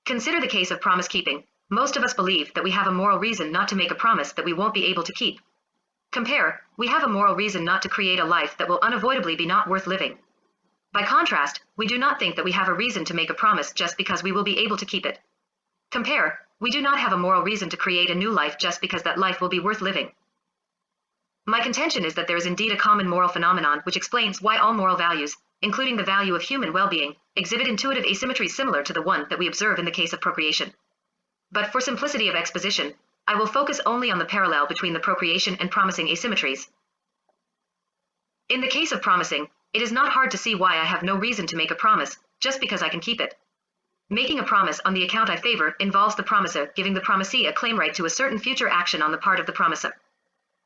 S2: Consider the case of promise keeping. Most of us believe that we have a moral reason not to make a promise that we won't be able to keep. Compare, we have a moral reason not to create a life that will unavoidably be not worth living. By contrast, we do not think that we have a reason to make a promise just because we will be able to keep it. Compare, we do not have a moral reason to create a new life just because that life will be worth living. My contention is that there is indeed a common moral phenomenon which explains why all moral values, including the value of human well-being, exhibit intuitive asymmetries similar to the one that we observe in the case of procreation. But for simplicity of exposition, I will focus only on the parallel between the procreation and promising asymmetries. In the case of promising, it is not hard to see why I have no reason to make a promise, just because I can keep it. Making a promise on the account I favor involves the promiser giving the promisee a claim right to a certain future action on the part of the promiser.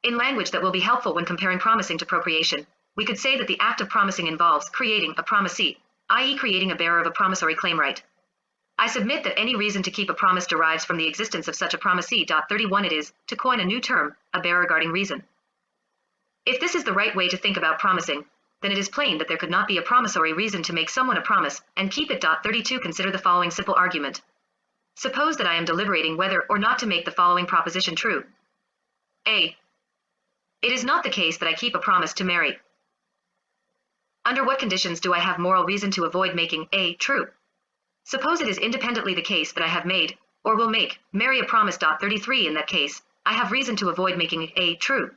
S2: In language that will be helpful when comparing promising to procreation, we could say that the act of promising involves creating a promisee, i.e. creating a bearer of a promissory claim right. I submit that any reason to keep a promise derives from the existence of such a promisee. 31 It is, to coin a new term, a bearer guarding reason. If this is the right way to think about promising, then it is plain that there could not be a promissory reason to make someone a promise and keep it. 32 Consider the following simple argument. Suppose that I am deliberating whether or not to make the following proposition true. A. It is not the case that I keep a promise to marry. Under what conditions do I have moral reason to avoid making A true? Suppose it is independently the case that I have made, or will make, marry a promise. 33 In that case, I have reason to avoid making A true.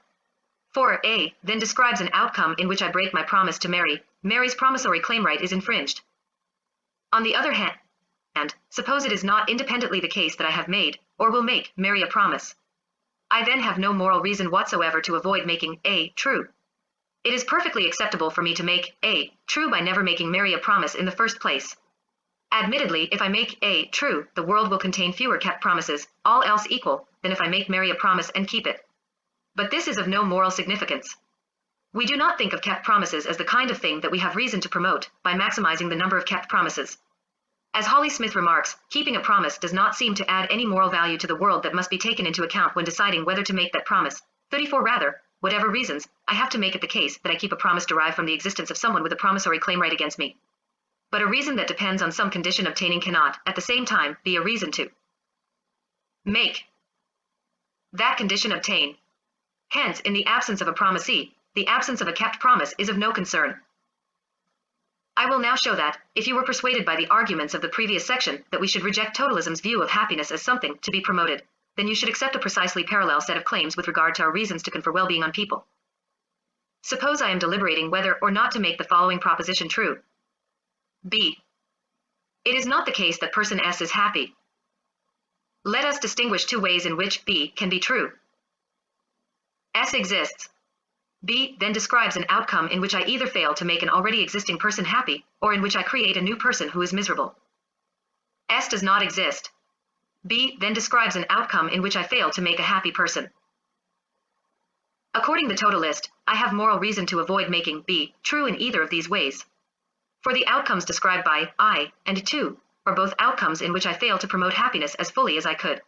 S2: For A then describes an outcome in which I break my promise to marry, Mary's promissory claim right is infringed. On the other hand, suppose it is not independently the case that I have made, or will make, marry a promise. I then have no moral reason whatsoever to avoid making A true. It is perfectly acceptable for me to make A true by never making marry a promise in the first place. Admittedly, if I make A true, the world will contain fewer kept promises, all else equal, than if I make marry a promise and keep it. But this is of no moral significance. We do not think of kept promises as the kind of thing that we have reason to promote by maximizing the number of kept promises. As Holly Smith remarks, keeping a promise does not seem to add any moral value to the world that must be taken into account when deciding whether to make that promise. 34 Rather, whatever reasons, I have to make it the case that I keep a promise derived from the existence of someone with a promissory claim right against me. But a reason that depends on some condition obtaining cannot, at the same time, be a reason to make that condition obtain. Hence, in the absence of a promisee, the absence of a kept promise is of no concern. I will now show that, if you were persuaded by the arguments of the previous section that we should reject totalism's view of happiness as something to be promoted, then you should accept a precisely parallel set of claims with regard to our reasons to confer well-being on people. Suppose I am deliberating whether or not to make the following proposition true. B. It is not the case that person S is happy. Let us distinguish two ways in which B can be true. S exists. B then describes an outcome in which I either fail to make an already existing person happy, or in which I create a new person who is miserable. S does not exist. B then describes an outcome in which I fail to make a happy person. According to the totalist, I have moral reason to avoid making B true in either of these ways. For the outcomes described by I and 2 are both outcomes in which I fail to promote happiness as fully as I could.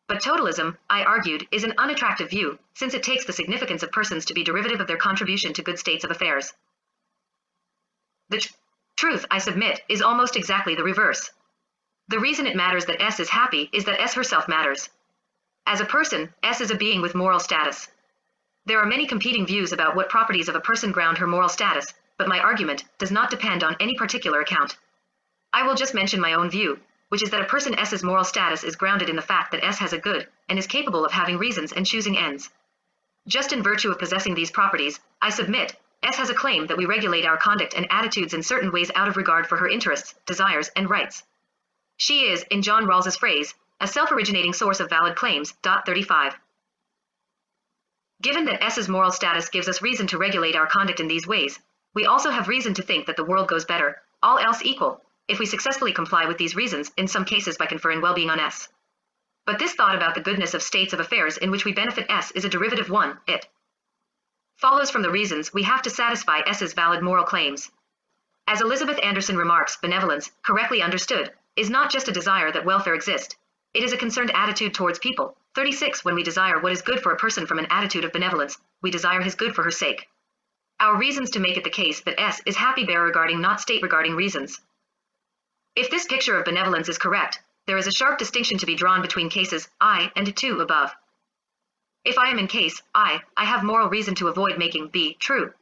S2: But totalism, I argued, is an unattractive view, since it takes the significance of persons to be derivative of their contribution to good states of affairs. The truth, I submit, is almost exactly the reverse. The reason it matters that S is happy is that S herself matters. As a person, S is a being with moral status. There are many competing views about what properties of a person ground her moral status, but my argument does not depend on any particular account. I will just mention my own view, which is that a person S's moral status is grounded in the fact that S has a good, and is capable of having reasons and choosing ends. Just in virtue of possessing these properties, I submit, S has a claim that we regulate our conduct and attitudes in certain ways out of regard for her interests, desires, and rights. She is, in John Rawls's phrase, a self-originating source of valid claims. 35. Given that S's moral status gives us reason to regulate our conduct in these ways, we also have reason to think that the world goes better, all else equal, if we successfully comply with these reasons, in some cases by conferring well-being on S. But this thought about the goodness of states of affairs in which we benefit S is a derivative one. It follows from the reasons we have to satisfy S's valid moral claims. As Elizabeth Anderson remarks, benevolence, correctly understood, is not just a desire that welfare exist. It is a concerned attitude towards people. 36. When we desire what is good for a person from an attitude of benevolence, we desire his good for her sake. Our reasons to make it the case that S is happy bear regarding not state regarding reasons. If this picture of benevolence is correct, there is a sharp distinction to be drawn between cases I and 2 above. If I am in case I have moral reason to avoid making B true.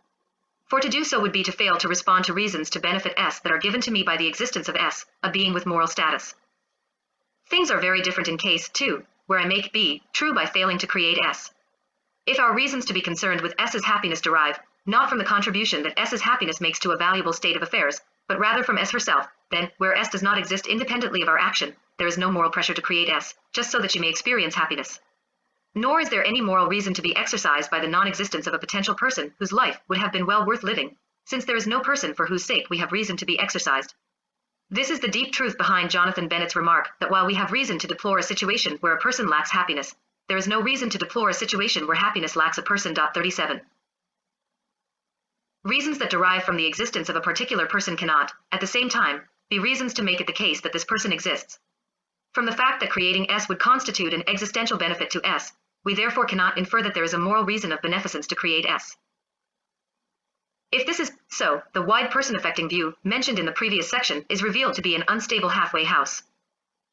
S2: For to do so would be to fail to respond to reasons to benefit S that are given to me by the existence of S, a being with moral status. Things are very different in case 2, where I make B true by failing to create S. If our reasons to be concerned with S's happiness derive not from the contribution that S's happiness makes to a valuable state of affairs, but rather from S herself, then, where S does not exist independently of our action, there is no moral pressure to create S, just so that she may experience happiness. Nor is there any moral reason to be exercised by the non-existence of a potential person whose life would have been well worth living, since there is no person for whose sake we have reason to be exercised. This is the deep truth behind Jonathan Bennett's remark that while we have reason to deplore a situation where a person lacks happiness, there is no reason to deplore a situation where happiness lacks a person. 37. Reasons that derive from the existence of a particular person cannot, at the same time, be reasons to make it the case that this person exists. From the fact that creating S would constitute an existential benefit to S, we therefore cannot infer that there is a moral reason of beneficence to create S. If this is so, the Wideperson affecting view mentioned in the previous section is revealed to be an unstable halfway house.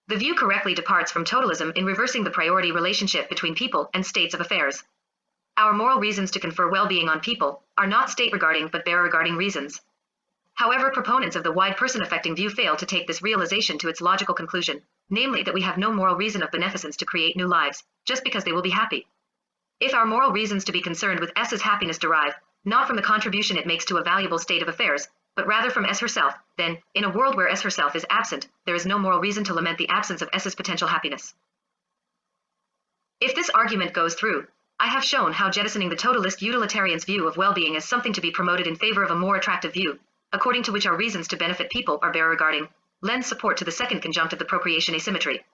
S2: The view correctly departs from totalism in reversing the priority relationship between people and states of affairs. Our moral reasons to confer well-being on people are not state-regarding but bear-regarding reasons. However, proponents of the Wideperson affecting view fail to take this realization to its logical conclusion, namely that we have no moral reason of beneficence to create new lives, just because they will be happy. If our moral reasons to be concerned with S's happiness derive not from the contribution it makes to a valuable state of affairs, but rather from S herself, then, in a world where S herself is absent, there is no moral reason to lament the absence of S's potential happiness. If this argument goes through, I have shown how jettisoning the totalist utilitarian's view of well-being as something to be promoted in favor of a more attractive view, according to which our reasons to benefit people are bear regarding, lends support to the second conjunct of the procreation asymmetry.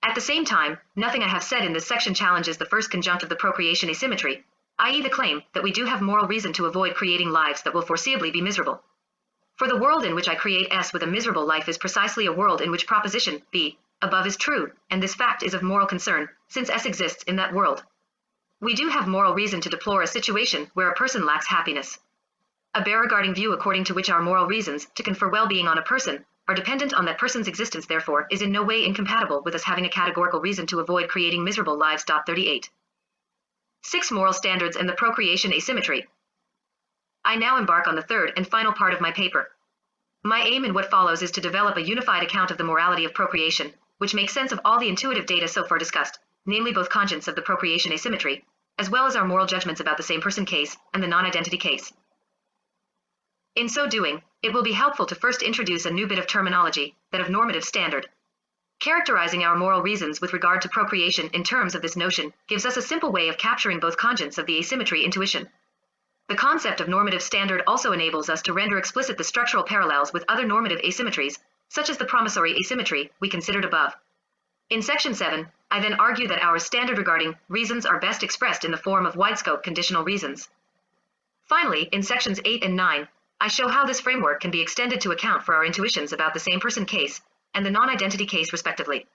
S2: At the same time, nothing I have said in this section challenges the first conjunct of the procreation asymmetry, i.e. the claim that we do have moral reason to avoid creating lives that will foreseeably be miserable. For the world in which I create S with a miserable life is precisely a world in which proposition B above is true, and this fact is of moral concern, since S exists in that world. We do have moral reason to deplore a situation where a person lacks happiness. A bear-regarding view according to which our moral reasons to confer well-being on a person are dependent on that person's existence therefore is in no way incompatible with us having a categorical reason to avoid creating miserable lives. 38. 6 Moral standards and the procreation asymmetry. I now embark on the third and final part of my paper. My aim in what follows is to develop a unified account of the morality of procreation, which makes sense of all the intuitive data so far discussed, namely both conscience of the procreation asymmetry, as well as our moral judgments about the same person case and the non-identity case. In so doing, it will be helpful to first introduce a new bit of terminology, that of normative standard. Characterizing our moral reasons with regard to procreation in terms of this notion gives us a simple way of capturing both conscience of the asymmetry intuition. The concept of normative standard also enables us to render explicit the structural parallels with other normative asymmetries, such as the promissory asymmetry we considered above. In section 7, I then argue that our standard regarding reasons are best expressed in the form of wide-scope conditional reasons. Finally, in sections 8 and 9, I show how this framework can be extended to account for our intuitions about the same person case and the non-identity case respectively.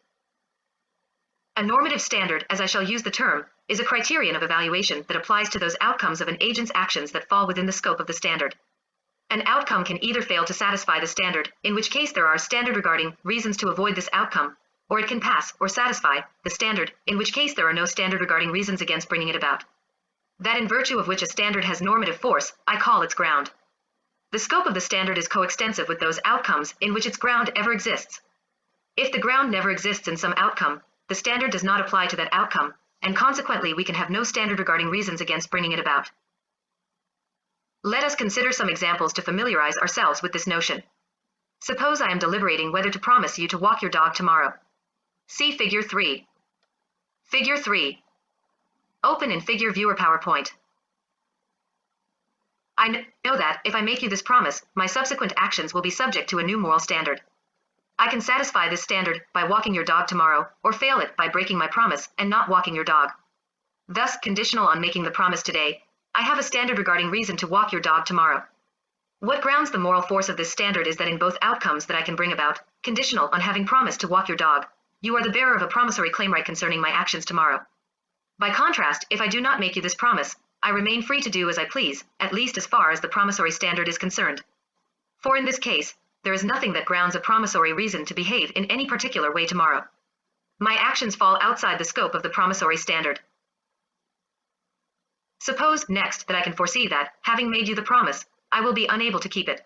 S2: A normative standard, as I shall use the term, is a criterion of evaluation that applies to those outcomes of an agent's actions that fall within the scope of the standard. An outcome can either fail to satisfy the standard, in which case there are standard regarding reasons to avoid this outcome, or it can pass or satisfy the standard, in which case there are no standard regarding reasons against bringing it about. That in virtue of which a standard has normative force, I call its ground. The scope of the standard is coextensive with those outcomes in which its ground ever exists. If the ground never exists in some outcome, the standard does not apply to that outcome, and consequently we can have no standard regarding reasons against bringing it about. Let us consider some examples to familiarize ourselves with this notion. Suppose I am deliberating whether to promise you to walk your dog tomorrow. See Figure 3. Figure 3. Open in Figure Viewer PowerPoint. I know that, if I make you this promise, my subsequent actions will be subject to a new moral standard. I can satisfy this standard by walking your dog tomorrow, or fail it by breaking my promise and not walking your dog. Thus, conditional on making the promise today, I have a standard regarding reason to walk your dog tomorrow. What grounds the moral force of this standard is that in both outcomes that I can bring about, conditional on having promised to walk your dog, you are the bearer of a promissory claim right concerning my actions tomorrow. By contrast, if I do not make you this promise, I remain free to do as I please, at least as far as the promissory standard is concerned. For in this case, there is nothing that grounds a promissory reason to behave in any particular way tomorrow. My actions fall outside the scope of the promissory standard. Suppose, next, that I can foresee that, having made you the promise, I will be unable to keep it.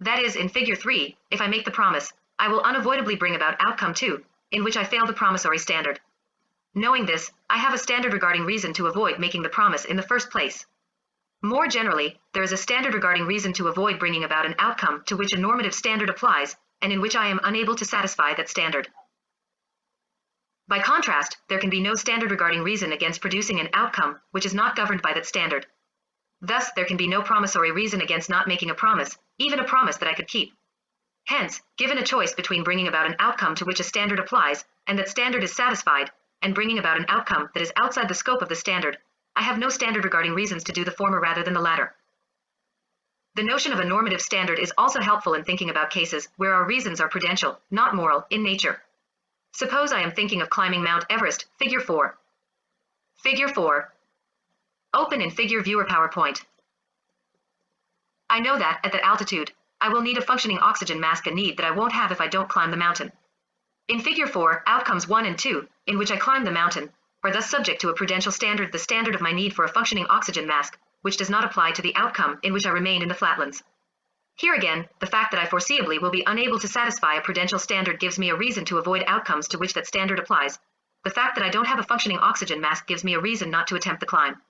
S2: That is, in figure 3, if I make the promise, I will unavoidably bring about outcome 2, in which I fail the promissory standard. Knowing this, I have a standard regarding reason to avoid making the promise in the first place. More generally, there is a standard regarding reason to avoid bringing about an outcome to which a normative standard applies, and in which I am unable to satisfy that standard. By contrast, there can be no standard regarding reason against producing an outcome which is not governed by that standard. Thus, there can be no promissory reason against not making a promise, even a promise that I could keep. Hence, given a choice between bringing about an outcome to which a standard applies, and that standard is satisfied, and bringing about an outcome that is outside the scope of the standard, I have no standard regarding reasons to do the former rather than the latter. The notion of a normative standard is also helpful in thinking about cases where our reasons are prudential, not moral, in nature. Suppose I am thinking of climbing Mount Everest, figure 4. Figure 4. Open in Figure Viewer PowerPoint. I know that, at that altitude, I will need a functioning oxygen mask, a need that I won't have if I don't climb the mountain. In Figure 4, outcomes 1 and 2, in which I climb the mountain, are thus subject to a prudential standard, the standard of my need for a functioning oxygen mask, which does not apply to the outcome in which I remain in the flatlands. Here again, the fact that I foreseeably will be unable to satisfy a prudential standard gives me a reason to avoid outcomes to which that standard applies. The fact that I don't have a functioning oxygen mask gives me a reason not to attempt the climb.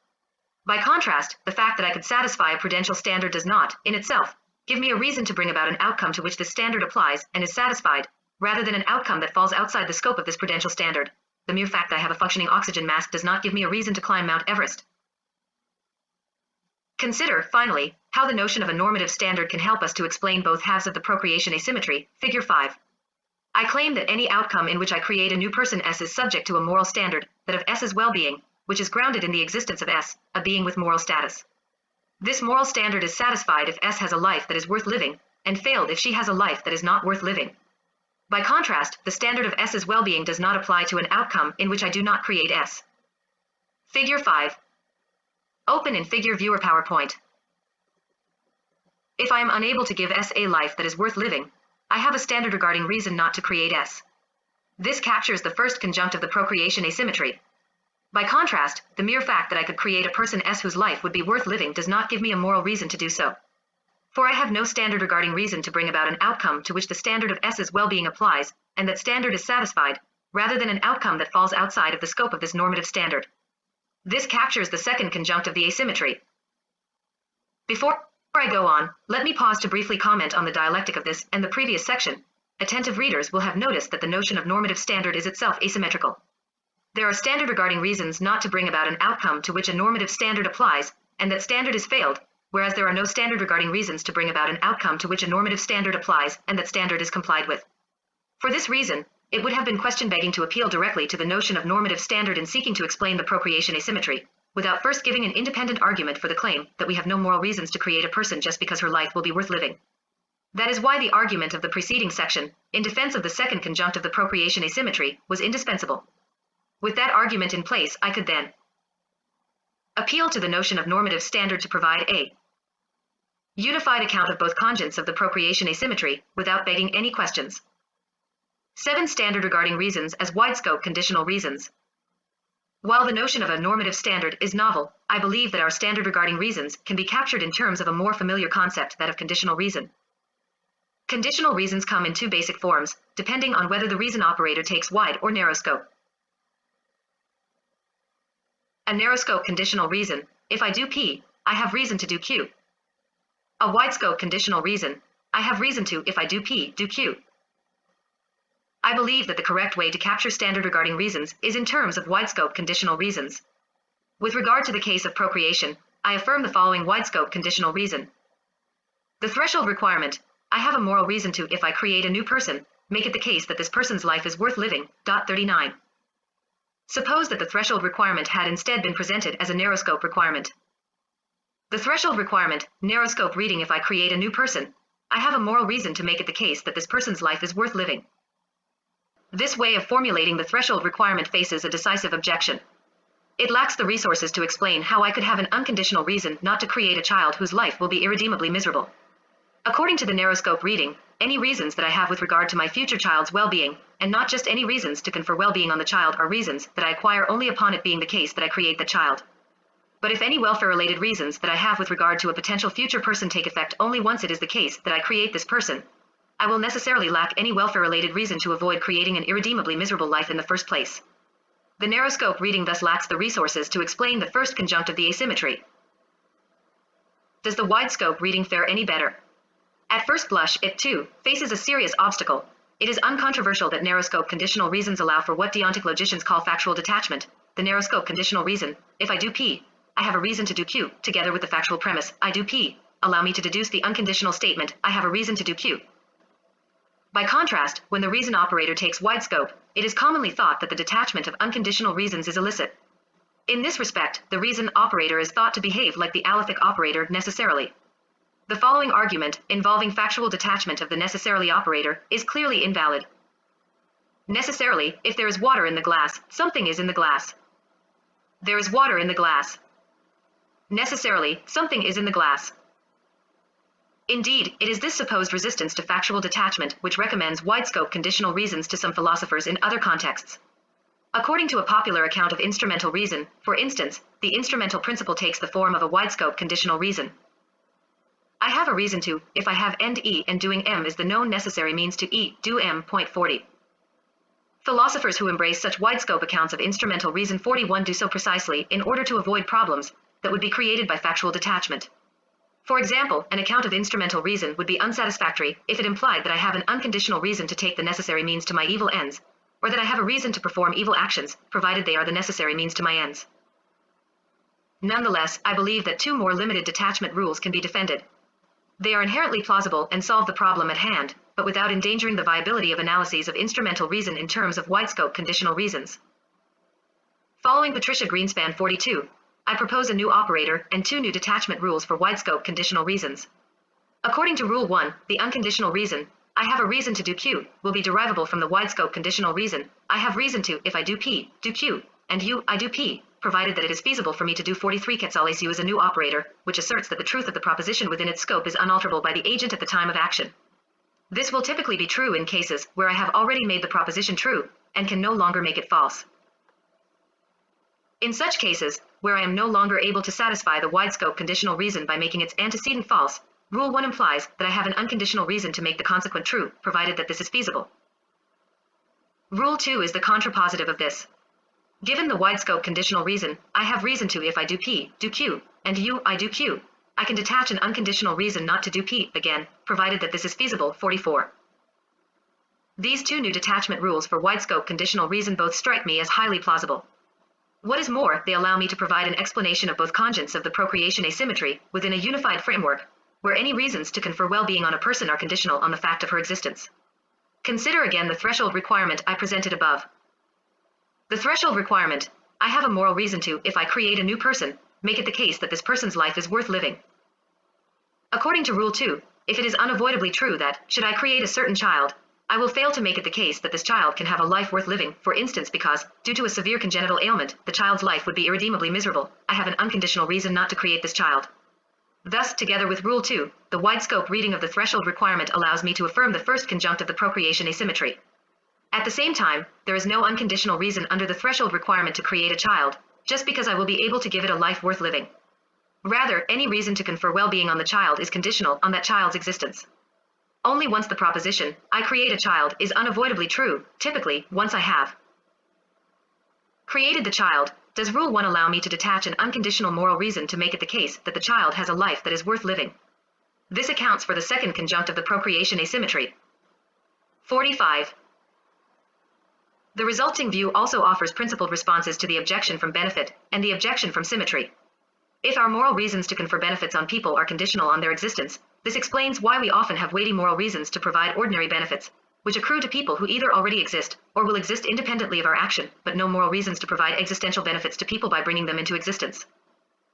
S2: By contrast, the fact that I could satisfy a prudential standard does not, in itself, give me a reason to bring about an outcome to which this standard applies and is satisfied, rather than an outcome that falls outside the scope of this prudential standard. The mere fact that I have a functioning oxygen mask does not give me a reason to climb Mount Everest. Consider, finally, how the notion of a normative standard can help us to explain both halves of the procreation asymmetry, figure 5. I claim that any outcome in which I create a new person S is subject to a moral standard, that of S's well-being, which is grounded in the existence of S, a being with moral status. This moral standard is satisfied if S has a life that is worth living, and failed if she has a life that is not worth living. By contrast, the standard of S's well-being does not apply to an outcome in which I do not create S. Figure 5. Open in Figure Viewer PowerPoint. If I am unable to give S a life that is worth living, I have a standard regarding reason not to create S. This captures the first conjunct of the procreation asymmetry. By contrast, the mere fact that I could create a person S whose life would be worth living does not give me a moral reason to do so. For I have no standard regarding reason to bring about an outcome to which the standard of S's well-being applies, and that standard is satisfied, rather than an outcome that falls outside of the scope of this normative standard. This captures the second conjunct of the asymmetry. Before I go on, let me pause to briefly comment on the dialectic of this and the previous section. Attentive readers will have noticed that the notion of normative standard is itself asymmetrical. There are standard regarding reasons not to bring about an outcome to which a normative standard applies, and that standard is failed, whereas there are no standard regarding reasons to bring about an outcome to which a normative standard applies and that standard is complied with. For this reason, it would have been question-begging to appeal directly to the notion of normative standard in seeking to explain the procreation asymmetry, without first giving an independent argument for the claim that we have no moral reasons to create a person just because her life will be worth living. That is why the argument of the preceding section, in defense of the second conjunct of the procreation asymmetry, was indispensable. With that argument in place, I could then appeal to the notion of normative standard to provide a unified account of both conjuncts of the procreation asymmetry, without begging any questions. 7. Standard regarding reasons as wide-scope conditional reasons. While the notion of a normative standard is novel, I believe that our standard regarding reasons can be captured in terms of a more familiar concept, that of conditional reason. Conditional reasons come in two basic forms, depending on whether the reason operator takes wide or narrow scope. A narrow scope conditional reason: if I do P, I have reason to do Q. A wide scope conditional reason: I have reason to, if I do P, do Q. I believe that the correct way to capture standard regarding reasons is in terms of wide scope conditional reasons. With regard to the case of procreation, I affirm the following wide scope conditional reason. The threshold requirement: I have a moral reason to, if I create a new person, make it the case that this person's life is worth living. 39. Suppose that the threshold requirement had instead been presented as a narrow scope requirement. The threshold requirement, narrow scope reading if I create a new person, I have a moral reason to make it the case that this person's life is worth living. This way of formulating the threshold requirement faces a decisive objection. It lacks the resources to explain how I could have an unconditional reason not to create a child whose life will be irredeemably miserable. According to the narrow scope reading, any reasons that I have with regard to my future child's well-being, and not just any reasons to confer well-being on the child, are reasons that I acquire only upon it being the case that I create the child. But if any welfare-related reasons that I have with regard to a potential future person take effect only once it is the case that I create this person, I will necessarily lack any welfare-related reason to avoid creating an irredeemably miserable life in the first place. The narrow scope reading thus lacks the resources to explain the first conjunct of the asymmetry. Does the wide scope reading fare any better? At first blush, it, too, faces a serious obstacle. It is uncontroversial that narrow scope conditional reasons allow for what deontic logicians call factual detachment. The narrow scope conditional reason, if I do P, I have a reason to do Q, together with the factual premise, I do P, allow me to deduce the unconditional statement, I have a reason to do Q. By contrast, when the reason operator takes wide scope, it is commonly thought that the detachment of unconditional reasons is illicit. In this respect, the reason operator is thought to behave like the aliphic operator necessarily. The following argument, involving factual detachment of the necessarily operator, is clearly invalid. Necessarily, if there is water in the glass, something is in the glass. There is water in the glass. Necessarily, something is in the glass. Indeed, it is this supposed resistance to factual detachment which recommends wide-scope conditional reasons to some philosophers in other contexts. According to a popular account of instrumental reason, for instance, the instrumental principle takes the form of a wide-scope conditional reason. I have a reason to, if I have end E and doing M is the known necessary means to E, do M. 40. Philosophers who embrace such wide-scope accounts of instrumental reason 41 do so precisely in order to avoid problems that would be created by factual detachment. For example, an account of instrumental reason would be unsatisfactory if it implied that I have an unconditional reason to take the necessary means to my evil ends, or that I have a reason to perform evil actions, provided they are the necessary means to my ends. Nonetheless, I believe that two more limited detachment rules can be defended. They are inherently plausible and solve the problem at hand, but without endangering the viability of analyses of instrumental reason in terms of wide-scope conditional reasons. Following Patricia Greenspan 42, I propose a new operator and two new detachment rules for wide-scope conditional reasons. According to Rule 1, the unconditional reason, I have a reason to do Q, will be derivable from the wide-scope conditional reason, I have reason to, if I do P, do Q, and U, I do P, provided that it is feasible for me to do 43. Quetzales U is a new operator, which asserts that the truth of the proposition within its scope is unalterable by the agent at the time of action. This will typically be true in cases where I have already made the proposition true, and can no longer make it false. In such cases, where I am no longer able to satisfy the wide-scope conditional reason by making its antecedent false, Rule 1 implies that I have an unconditional reason to make the consequent true, provided that this is feasible. Rule 2 is the contrapositive of this. Given the wide-scope conditional reason, I have reason to, if I do P, do Q, and U, I do Q, I can detach an unconditional reason not to do P, again, provided that this is feasible. 44. These two new detachment rules for wide-scope conditional reason both strike me as highly plausible. What is more, they allow me to provide an explanation of both conjuncts of the procreation asymmetry within a unified framework, where any reasons to confer well-being on a person are conditional on the fact of her existence. Consider again the threshold requirement I presented above. The threshold requirement, I have a moral reason to, if I create a new person, make it the case that this person's life is worth living. According to Rule 2, if it is unavoidably true that, should I create a certain child, I will fail to make it the case that this child can have a life worth living, for instance because, due to a severe congenital ailment, the child's life would be irredeemably miserable, I have an unconditional reason not to create this child. Thus, together with Rule 2, the wide-scope reading of the threshold requirement allows me to affirm the first conjunct of the procreation asymmetry. At the same time, there is no unconditional reason under the threshold requirement to create a child, just because I will be able to give it a life worth living. Rather, any reason to confer well-being on the child is conditional on that child's existence. Only once the proposition, I create a child, is unavoidably true, typically, once I have created the child, does Rule 1 allow me to detach an unconditional moral reason to make it the case that the child has a life that is worth living. This accounts for the second conjunct of the procreation asymmetry. 45. The resulting view also offers principled responses to the objection from benefit and the objection from symmetry. If our moral reasons to confer benefits on people are conditional on their existence, this explains why we often have weighty moral reasons to provide ordinary benefits, which accrue to people who either already exist or will exist independently of our action, but no moral reasons to provide existential benefits to people by bringing them into existence.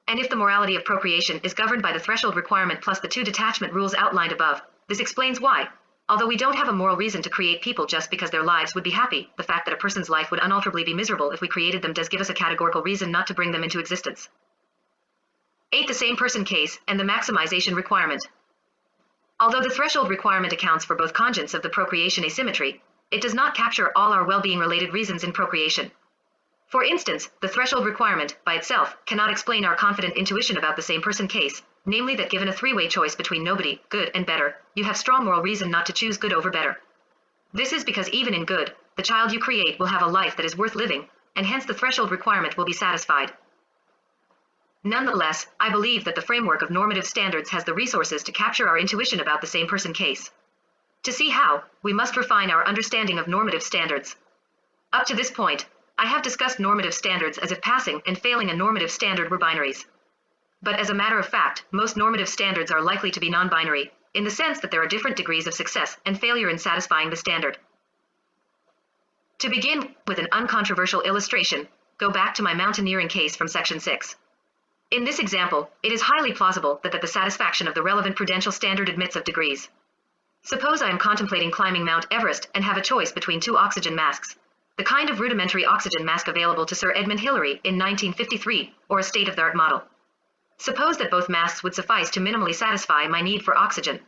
S2: And if the morality of procreation is governed by the threshold requirement plus the two detachment rules outlined above, this explains why, although we don't have a moral reason to create people just because their lives would be happy, the fact that a person's life would unalterably be miserable if we created them does give us a categorical reason not to bring them into existence. 8. The same person case and the maximization requirement. Although the threshold requirement accounts for both conjuncts of the procreation asymmetry, it does not capture all our well-being related reasons in procreation. For instance, the threshold requirement, by itself, cannot explain our confident intuition about the same person case, namely that given a three-way choice between nobody, good, and better, you have strong moral reason not to choose good over better. This is because even in good, the child you create will have a life that is worth living, and hence the threshold requirement will be satisfied. Nonetheless, I believe that the framework of normative standards has the resources to capture our intuition about the same person case. To see how, we must refine our understanding of normative standards. Up to this point, I have discussed normative standards as if passing and failing a normative standard were binaries. But as a matter of fact, most normative standards are likely to be non-binary, in the sense that there are different degrees of success and failure in satisfying the standard. To begin with an uncontroversial illustration, go back to my mountaineering case from section 6. In this example, it is highly plausible that the satisfaction of the relevant prudential standard admits of degrees. Suppose I am contemplating climbing Mount Everest and have a choice between two oxygen masks, the kind of rudimentary oxygen mask available to Sir Edmund Hillary in 1953, or a state-of-the-art model. Suppose that both masks would suffice to minimally satisfy my need for oxygen.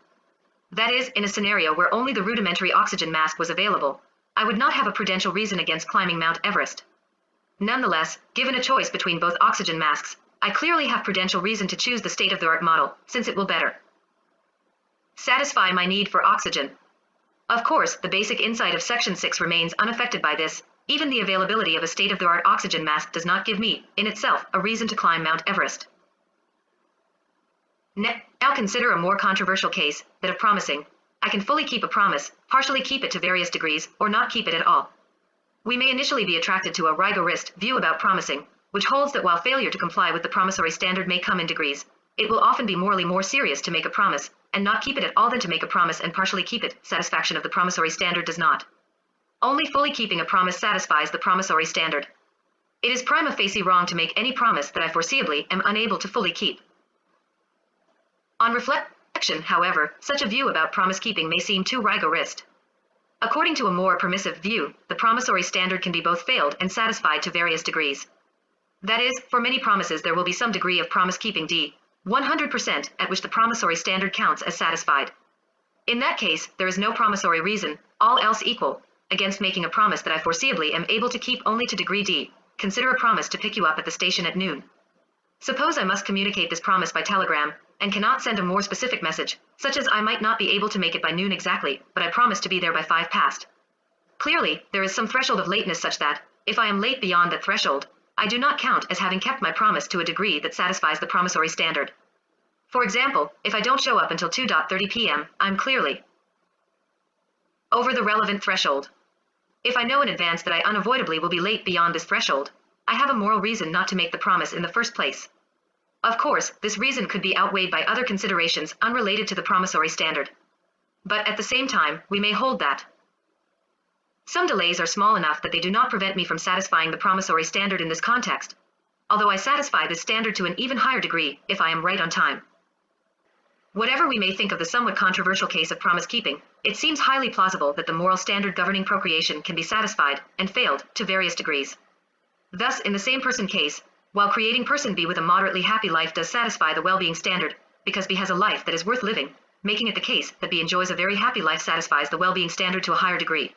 S2: That is, in a scenario where only the rudimentary oxygen mask was available, I would not have a prudential reason against climbing Mount Everest. Nonetheless, given a choice between both oxygen masks, I clearly have prudential reason to choose the state-of-the-art model, since it will better satisfy my need for oxygen. Of course, the basic insight of section 6 remains unaffected by this. Even the availability of a state-of-the-art oxygen mask does not give me, in itself, a reason to climb Mount Everest. Now consider a more controversial case, that of promising. I can fully keep a promise, partially keep it to various degrees, or not keep it at all. We may initially be attracted to a rigorist view about promising, which holds that while failure to comply with the promissory standard may come in degrees, it will often be morally more serious to make a promise, and not keep it at all than to make a promise and partially keep it. Satisfaction of the promissory standard does not. Only fully keeping a promise satisfies the promissory standard. It is prima facie wrong to make any promise that I foreseeably am unable to fully keep. On reflection, however, such a view about promise keeping may seem too rigorist. According to a more permissive view, the promissory standard can be both failed and satisfied to various degrees. That is, for many promises there will be some degree of promise keeping 100% at which the promissory standard counts as satisfied. In that case, there is no promissory reason, all else equal, against making a promise that I foreseeably am able to keep only to degree D. Consider a promise to pick you up at the station at noon. Suppose I must communicate this promise by telegram, and cannot send a more specific message, such as I might not be able to make it by noon exactly, but I promise to be there by 5 past. Clearly, there is some threshold of lateness such that, if I am late beyond that threshold, I do not count as having kept my promise to a degree that satisfies the promissory standard. For example, if I don't show up until 2:30 p.m., I'm clearly over the relevant threshold. If I know in advance that I unavoidably will be late beyond this threshold, I have a moral reason not to make the promise in the first place. Of course, this reason could be outweighed by other considerations unrelated to the promissory standard. But at the same time, we may hold that some delays are small enough that they do not prevent me from satisfying the promissory standard in this context, although I satisfy this standard to an even higher degree if I am right on time. Whatever we may think of the somewhat controversial case of promise keeping, it seems highly plausible that the moral standard governing procreation can be satisfied and failed to various degrees. Thus, in the same person case, while creating person B with a moderately happy life does satisfy the well-being standard, because B has a life that is worth living, making it the case that B enjoys a very happy life satisfies the well-being standard to a higher degree.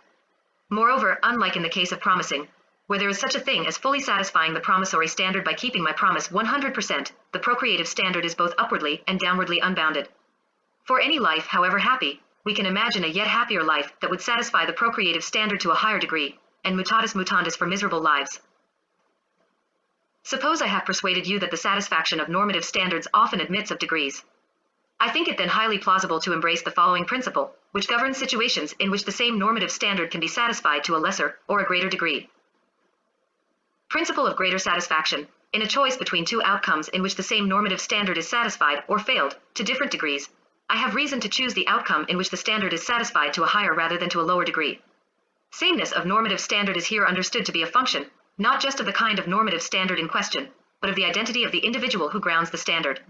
S2: Moreover, unlike in the case of promising, where there is such a thing as fully satisfying the promissory standard by keeping my promise 100%, the procreative standard is both upwardly and downwardly unbounded. For any life, however happy, we can imagine a yet happier life that would satisfy the procreative standard to a higher degree, and mutatis mutandis for miserable lives. Suppose I have persuaded you that the satisfaction of normative standards often admits of degrees. I think it then highly plausible to embrace the following principle, which governs situations in which the same normative standard can be satisfied to a lesser or a greater degree. Principle of greater satisfaction. In a choice between two outcomes in which the same normative standard is satisfied or failed, to different degrees, I have reason to choose the outcome in which the standard is satisfied to a higher rather than to a lower degree. Sameness of normative standard is here understood to be a function, not just of the kind of normative standard in question, but of the identity of the individual who grounds the standard.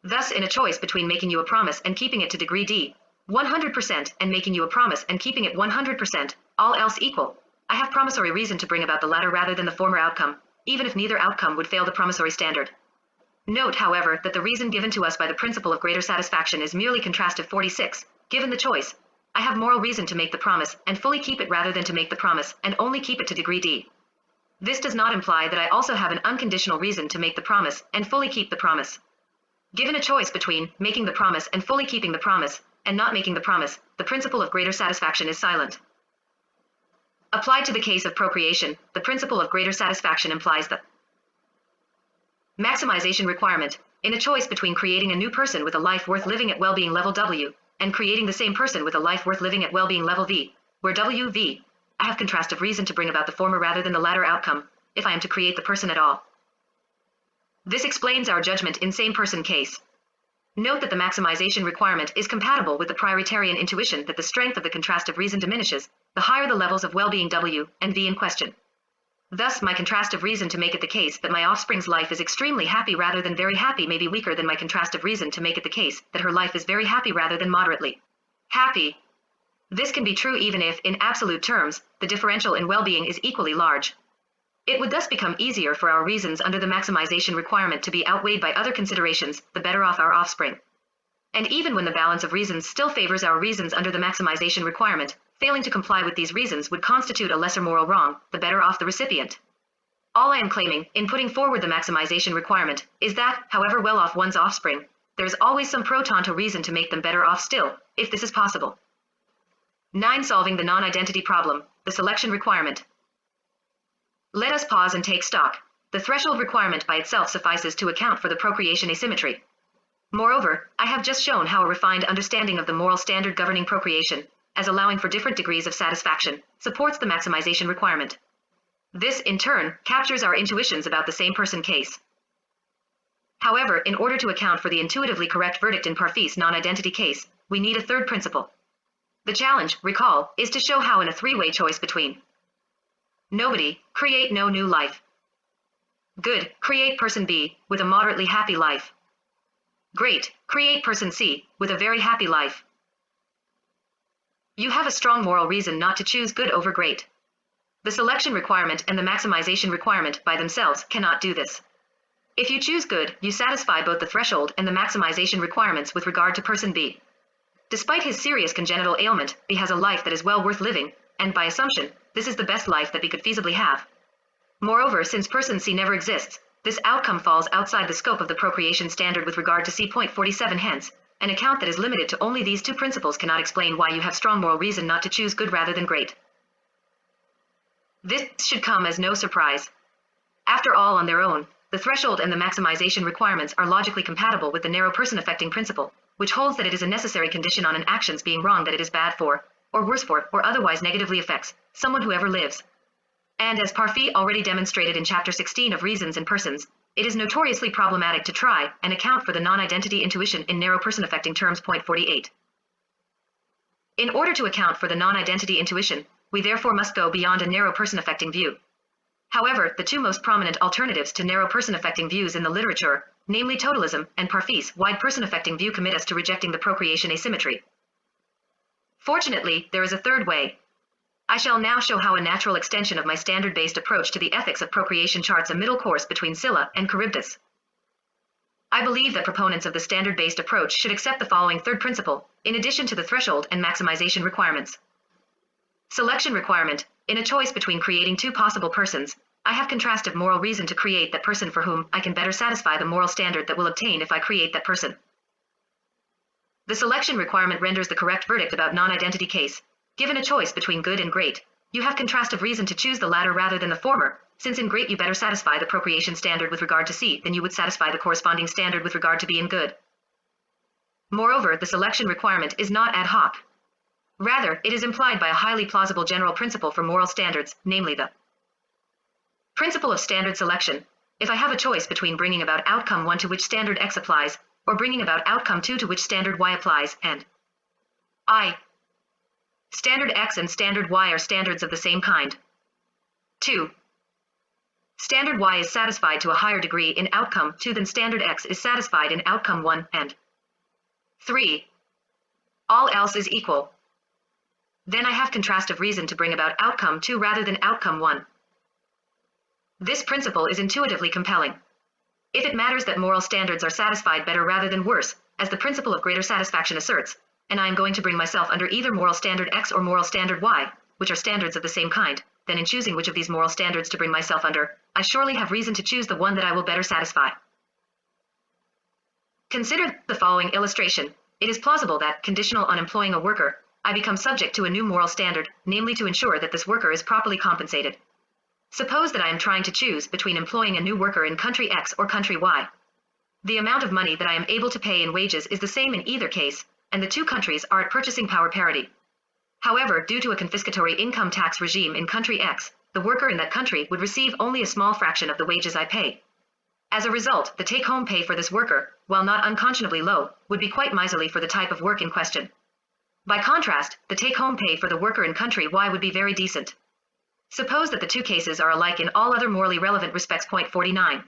S2: Thus, in a choice between making you a promise and keeping it to degree D, 100%, and making you a promise and keeping it 100%, all else equal, I have promissory reason to bring about the latter rather than the former outcome, even if neither outcome would fail the promissory standard. Note, however, that the reason given to us by the principle of greater satisfaction is merely contrastive 46. Given the choice, I have moral reason to make the promise and fully keep it rather than to make the promise and only keep it to degree D. This does not imply that I also have an unconditional reason to make the promise and fully keep the promise. Given a choice between making the promise and fully keeping the promise and not making the promise, the principle of greater satisfaction is silent. Applied to the case of procreation, the principle of greater satisfaction implies the maximization requirement in a choice between creating a new person with a life worth living at well-being level W and creating the same person with a life worth living at well-being level V, where W-V, I have contrastive reason to bring about the former rather than the latter outcome, if I am to create the person at all. This explains our judgment in same-person case. Note that the maximization requirement is compatible with the prioritarian intuition that the strength of the contrastive reason diminishes, the higher the levels of well-being W and V in question. Thus, my contrastive reason to make it the case that my offspring's life is extremely happy rather than very happy may be weaker than my contrastive reason to make it the case that her life is very happy rather than moderately happy. This can be true even if, in absolute terms, the differential in well-being is equally large. It would thus become easier for our reasons under the maximization requirement to be outweighed by other considerations, the better off our offspring. And even when the balance of reasons still favors our reasons under the maximization requirement, failing to comply with these reasons would constitute a lesser moral wrong, the better off the recipient. All I am claiming, in putting forward the maximization requirement, is that, however well off one's offspring, there is always some pro tanto reason to make them better off still, if this is possible. 9. Solving the non-identity problem, the selection requirement. Let us pause and take stock. The threshold requirement by itself suffices to account for the procreation asymmetry. Moreover, I have just shown how a refined understanding of the moral standard governing procreation, as allowing for different degrees of satisfaction, supports the maximization requirement. This, in turn, captures our intuitions about the same-person case. However, in order to account for the intuitively correct verdict in Parfit's non-identity case, we need a third principle. The challenge, recall, is to show how in a three-way choice between nobody, create no new life. Good, create person B, with a moderately happy life. Great, create person C, with a very happy life. You have a strong moral reason not to choose good over great. The selection requirement and the maximization requirement by themselves cannot do this. If you choose good, you satisfy both the threshold and the maximization requirements with regard to person B. Despite his serious congenital ailment, B has a life that is well worth living, and by assumption, this is the best life that B could feasibly have. Moreover, since person C never exists, this outcome falls outside the scope of the procreation standard with regard to C.47. Hence, an account that is limited to only these two principles cannot explain why you have strong moral reason not to choose good rather than great. This should come as no surprise. After all, on their own, the threshold and the maximization requirements are logically compatible with the narrow person affecting principle, which holds that it is a necessary condition on an action's being wrong that it is bad for, or worse for, or otherwise negatively affects someone who ever lives. And as Parfit already demonstrated in Chapter 16 of Reasons and Persons, it is notoriously problematic to try and account for the non-identity intuition in narrow person affecting terms. Point 48. In order to account for the non-identity intuition, we therefore must go beyond a narrow person affecting view. However, the two most prominent alternatives to narrow person affecting views in the literature, namely totalism and Parfit's wide person affecting view, commit us to rejecting the procreation asymmetry. Fortunately, there is a third way. I shall now show how a natural extension of my standard-based approach to the ethics of procreation charts a middle course between Scylla and Charybdis. I believe that proponents of the standard-based approach should accept the following third principle, in addition to the threshold and maximization requirements. Selection requirement. In a choice between creating two possible persons, I have contrastive moral reason to create that person for whom I can better satisfy the moral standard that will obtain if I create that person. The selection requirement renders the correct verdict about non-identity case. Given a choice between good and great, you have contrastive reason to choose the latter rather than the former, since in great you better satisfy the procreation standard with regard to C than you would satisfy the corresponding standard with regard to B in good. Moreover, the selection requirement is not ad hoc. Rather, it is implied by a highly plausible general principle for moral standards, namely the principle of standard selection. If I have a choice between bringing about outcome 1 to which standard X applies, or bringing about outcome 2 to which standard Y applies, and standard X and standard Y are standards of the same kind. 2. Standard Y is satisfied to a higher degree in outcome 2 than standard X is satisfied in outcome 1, and 3. All else is equal. Then I have contrastive reason to bring about outcome 2 rather than outcome 1. This principle is intuitively compelling. If it matters that moral standards are satisfied better rather than worse, as the principle of greater satisfaction asserts, and I am going to bring myself under either moral standard X or moral standard Y, which are standards of the same kind, then in choosing which of these moral standards to bring myself under, I surely have reason to choose the one that I will better satisfy. Consider the following illustration. It is plausible that, conditional on employing a worker, I become subject to a new moral standard, namely to ensure that this worker is properly compensated. Suppose that I am trying to choose between employing a new worker in country X or country Y. The amount of money that I am able to pay in wages is the same in either case, and the two countries are at purchasing power parity. However, due to a confiscatory income tax regime in country X, the worker in that country would receive only a small fraction of the wages I pay. As a result, the take-home pay for this worker, while not unconscionably low, would be quite miserly for the type of work in question. By contrast, the take-home pay for the worker in country Y would be very decent. Suppose that the two cases are alike in all other morally relevant respects. Point 49.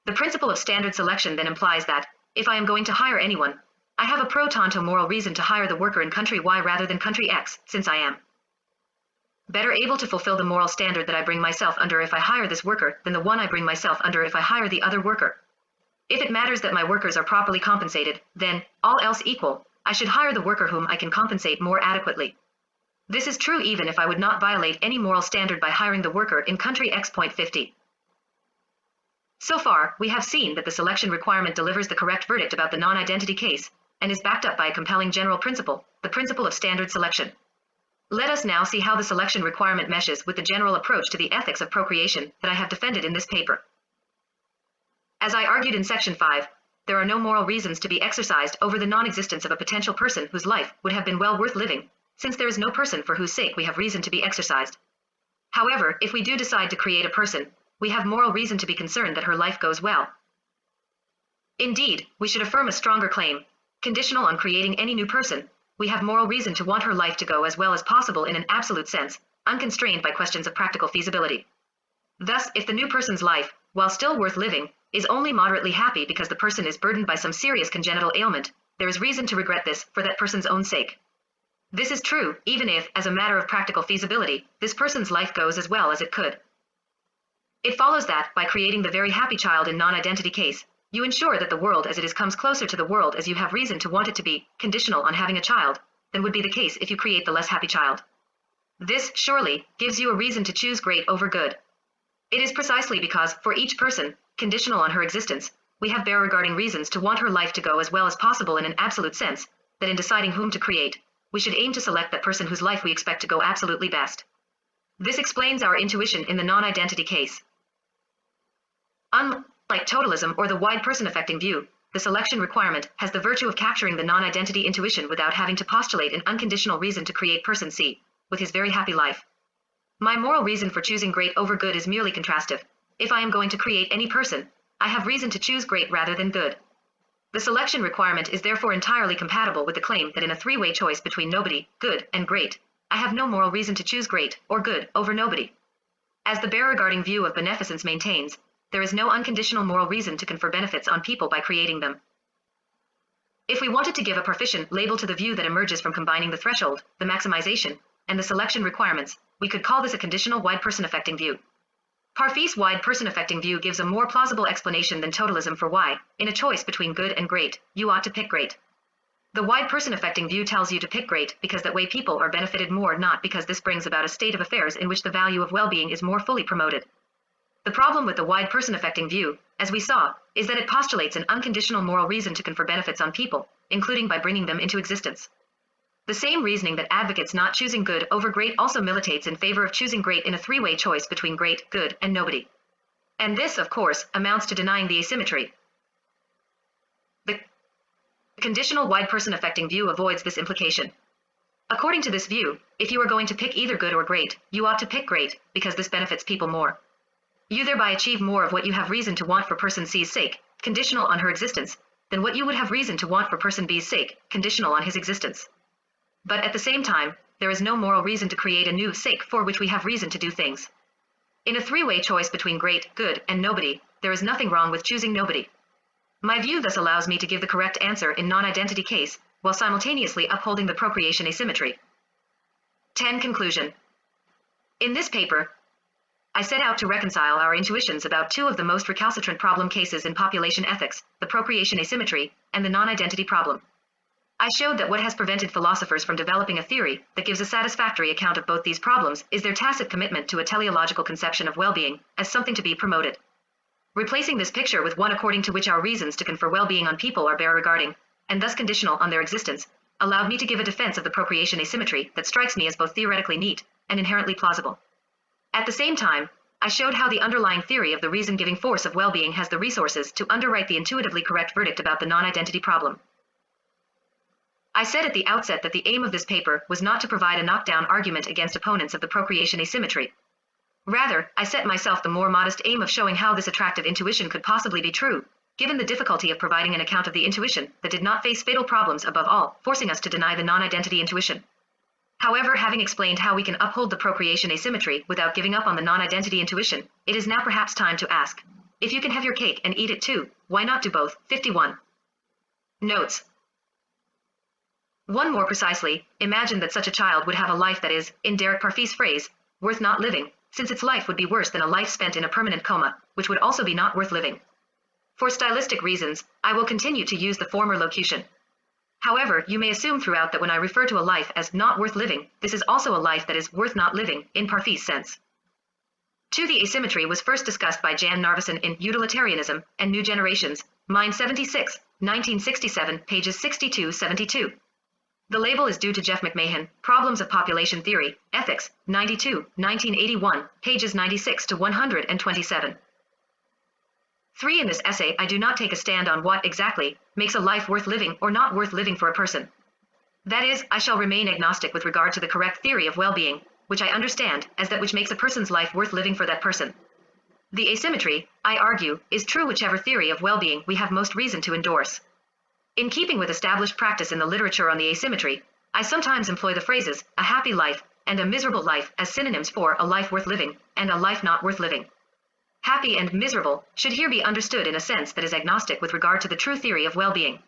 S2: The principle of standard selection then implies that, if I am going to hire anyone, I have a pro tanto moral reason to hire the worker in country Y rather than country X, since I am better able to fulfill the moral standard that I bring myself under if I hire this worker than the one I bring myself under if I hire the other worker. If it matters that my workers are properly compensated, then, all else equal, I should hire the worker whom I can compensate more adequately. This is true even if I would not violate any moral standard by hiring the worker in country X. Point 50. So far, we have seen that the selection requirement delivers the correct verdict about the non-identity case, and is backed up by a compelling general principle, the principle of standard selection. Let us now see how the selection requirement meshes with the general approach to the ethics of procreation that I have defended in this paper. As I argued in section 5, there are no moral reasons to be exercised over the non-existence of a potential person whose life would have been well worth living, since there is no person for whose sake we have reason to be exercised. However, if we do decide to create a person, we have moral reason to be concerned that her life goes well. Indeed, we should affirm a stronger claim. Conditional on creating any new person, we have moral reason to want her life to go as well as possible in an absolute sense, unconstrained by questions of practical feasibility. Thus, if the new person's life, while still worth living, is only moderately happy because the person is burdened by some serious congenital ailment, there is reason to regret this for that person's own sake. This is true, even if, as a matter of practical feasibility, this person's life goes as well as it could. It follows that, by creating the very happy child in non-identity case, you ensure that the world as it is comes closer to the world as you have reason to want it to be, conditional on having a child, than would be the case if you create the less happy child. This, surely, gives you a reason to choose great over good. It is precisely because, for each person, conditional on her existence, we have bare regarding reasons to want her life to go as well as possible in an absolute sense, that in deciding whom to create, we should aim to select that person whose life we expect to go absolutely best. This explains our intuition in the non-identity case. Unlike totalism or the Wideperson affecting view, the selection requirement has the virtue of capturing the non-identity intuition without having to postulate an unconditional reason to create person C, with his very happy life. My moral reason for choosing great over good is merely contrastive. If I am going to create any person, I have reason to choose great rather than good. The selection requirement is therefore entirely compatible with the claim that in a three-way choice between nobody, good, and great, I have no moral reason to choose great or good over nobody. As the bare regarding view of beneficence maintains, there is no unconditional moral reason to confer benefits on people by creating them. If we wanted to give a proficient label to the view that emerges from combining the threshold, the maximization, and the selection requirements, we could call this a conditional Wideperson affecting view. Parfis' Wideperson affecting view gives a more plausible explanation than totalism for why, in a choice between good and great, you ought to pick great. The Wideperson affecting view tells you to pick great because that way people are benefited more, not because this brings about a state of affairs in which the value of well-being is more fully promoted. The problem with the Wideperson affecting view, as we saw, is that it postulates an unconditional moral reason to confer benefits on people, including by bringing them into existence. The same reasoning that advocates not choosing good over great also militates in favor of choosing great in a three-way choice between great, good, and nobody. And this, of course, amounts to denying the asymmetry. The conditional Wideperson affecting view avoids this implication. According to this view, if you are going to pick either good or great, you ought to pick great, because this benefits people more. You thereby achieve more of what you have reason to want for person C's sake, conditional on her existence, than what you would have reason to want for person B's sake, conditional on his existence. But at the same time, there is no moral reason to create a new sake for which we have reason to do things. In a three-way choice between great, good, and nobody, there is nothing wrong with choosing nobody. My view thus allows me to give the correct answer in non-identity case, while simultaneously upholding the procreation asymmetry. 10. Conclusion. In this paper, I set out to reconcile our intuitions about two of the most recalcitrant problem cases in population ethics, the procreation asymmetry and the non-identity problem. I showed that what has prevented philosophers from developing a theory that gives a satisfactory account of both these problems is their tacit commitment to a teleological conception of well-being as something to be promoted. Replacing this picture with one according to which our reasons to confer well-being on people are bare regarding, and thus conditional on their existence, allowed me to give a defense of the procreation asymmetry that strikes me as both theoretically neat and inherently plausible. At the same time, I showed how the underlying theory of the reason-giving force of well-being has the resources to underwrite the intuitively correct verdict about the non-identity problem. I said at the outset that the aim of this paper was not to provide a knockdown argument against opponents of the procreation asymmetry. Rather, I set myself the more modest aim of showing how this attractive intuition could possibly be true, given the difficulty of providing an account of the intuition that did not face fatal problems above all, forcing us to deny the non-identity intuition. However, having explained how we can uphold the procreation asymmetry without giving up on the non-identity intuition, it is now perhaps time to ask, if you can have your cake and eat it too, why not do both? 51. Notes. One more precisely, imagine that such a child would have a life that is, in Derek Parfit's phrase, worth not living, since its life would be worse than a life spent in a permanent coma, which would also be not worth living. For stylistic reasons, I will continue to use the former locution. However, you may assume throughout that when I refer to a life as not worth living, this is also a life that is worth not living, in Parfit's sense. 2. The asymmetry was first discussed by Jan Narveson in Utilitarianism and New Generations, Mind 76, 1967, pages 62-72. The label is due to Jeff McMahon, Problems of Population Theory, Ethics, 92, 1981, pages 96 to 127. 3. In this essay, I do not take a stand on what, exactly, makes a life worth living or not worth living for a person. That is, I shall remain agnostic with regard to the correct theory of well-being, which I understand as that which makes a person's life worth living for that person. The asymmetry, I argue, is true whichever theory of well-being we have most reason to endorse. In keeping with established practice in the literature on the asymmetry, I sometimes employ the phrases, a happy life, and a miserable life as synonyms for a life worth living, and a life not worth living. Happy and miserable should here be understood in a sense that is agnostic with regard to the true theory of well-being.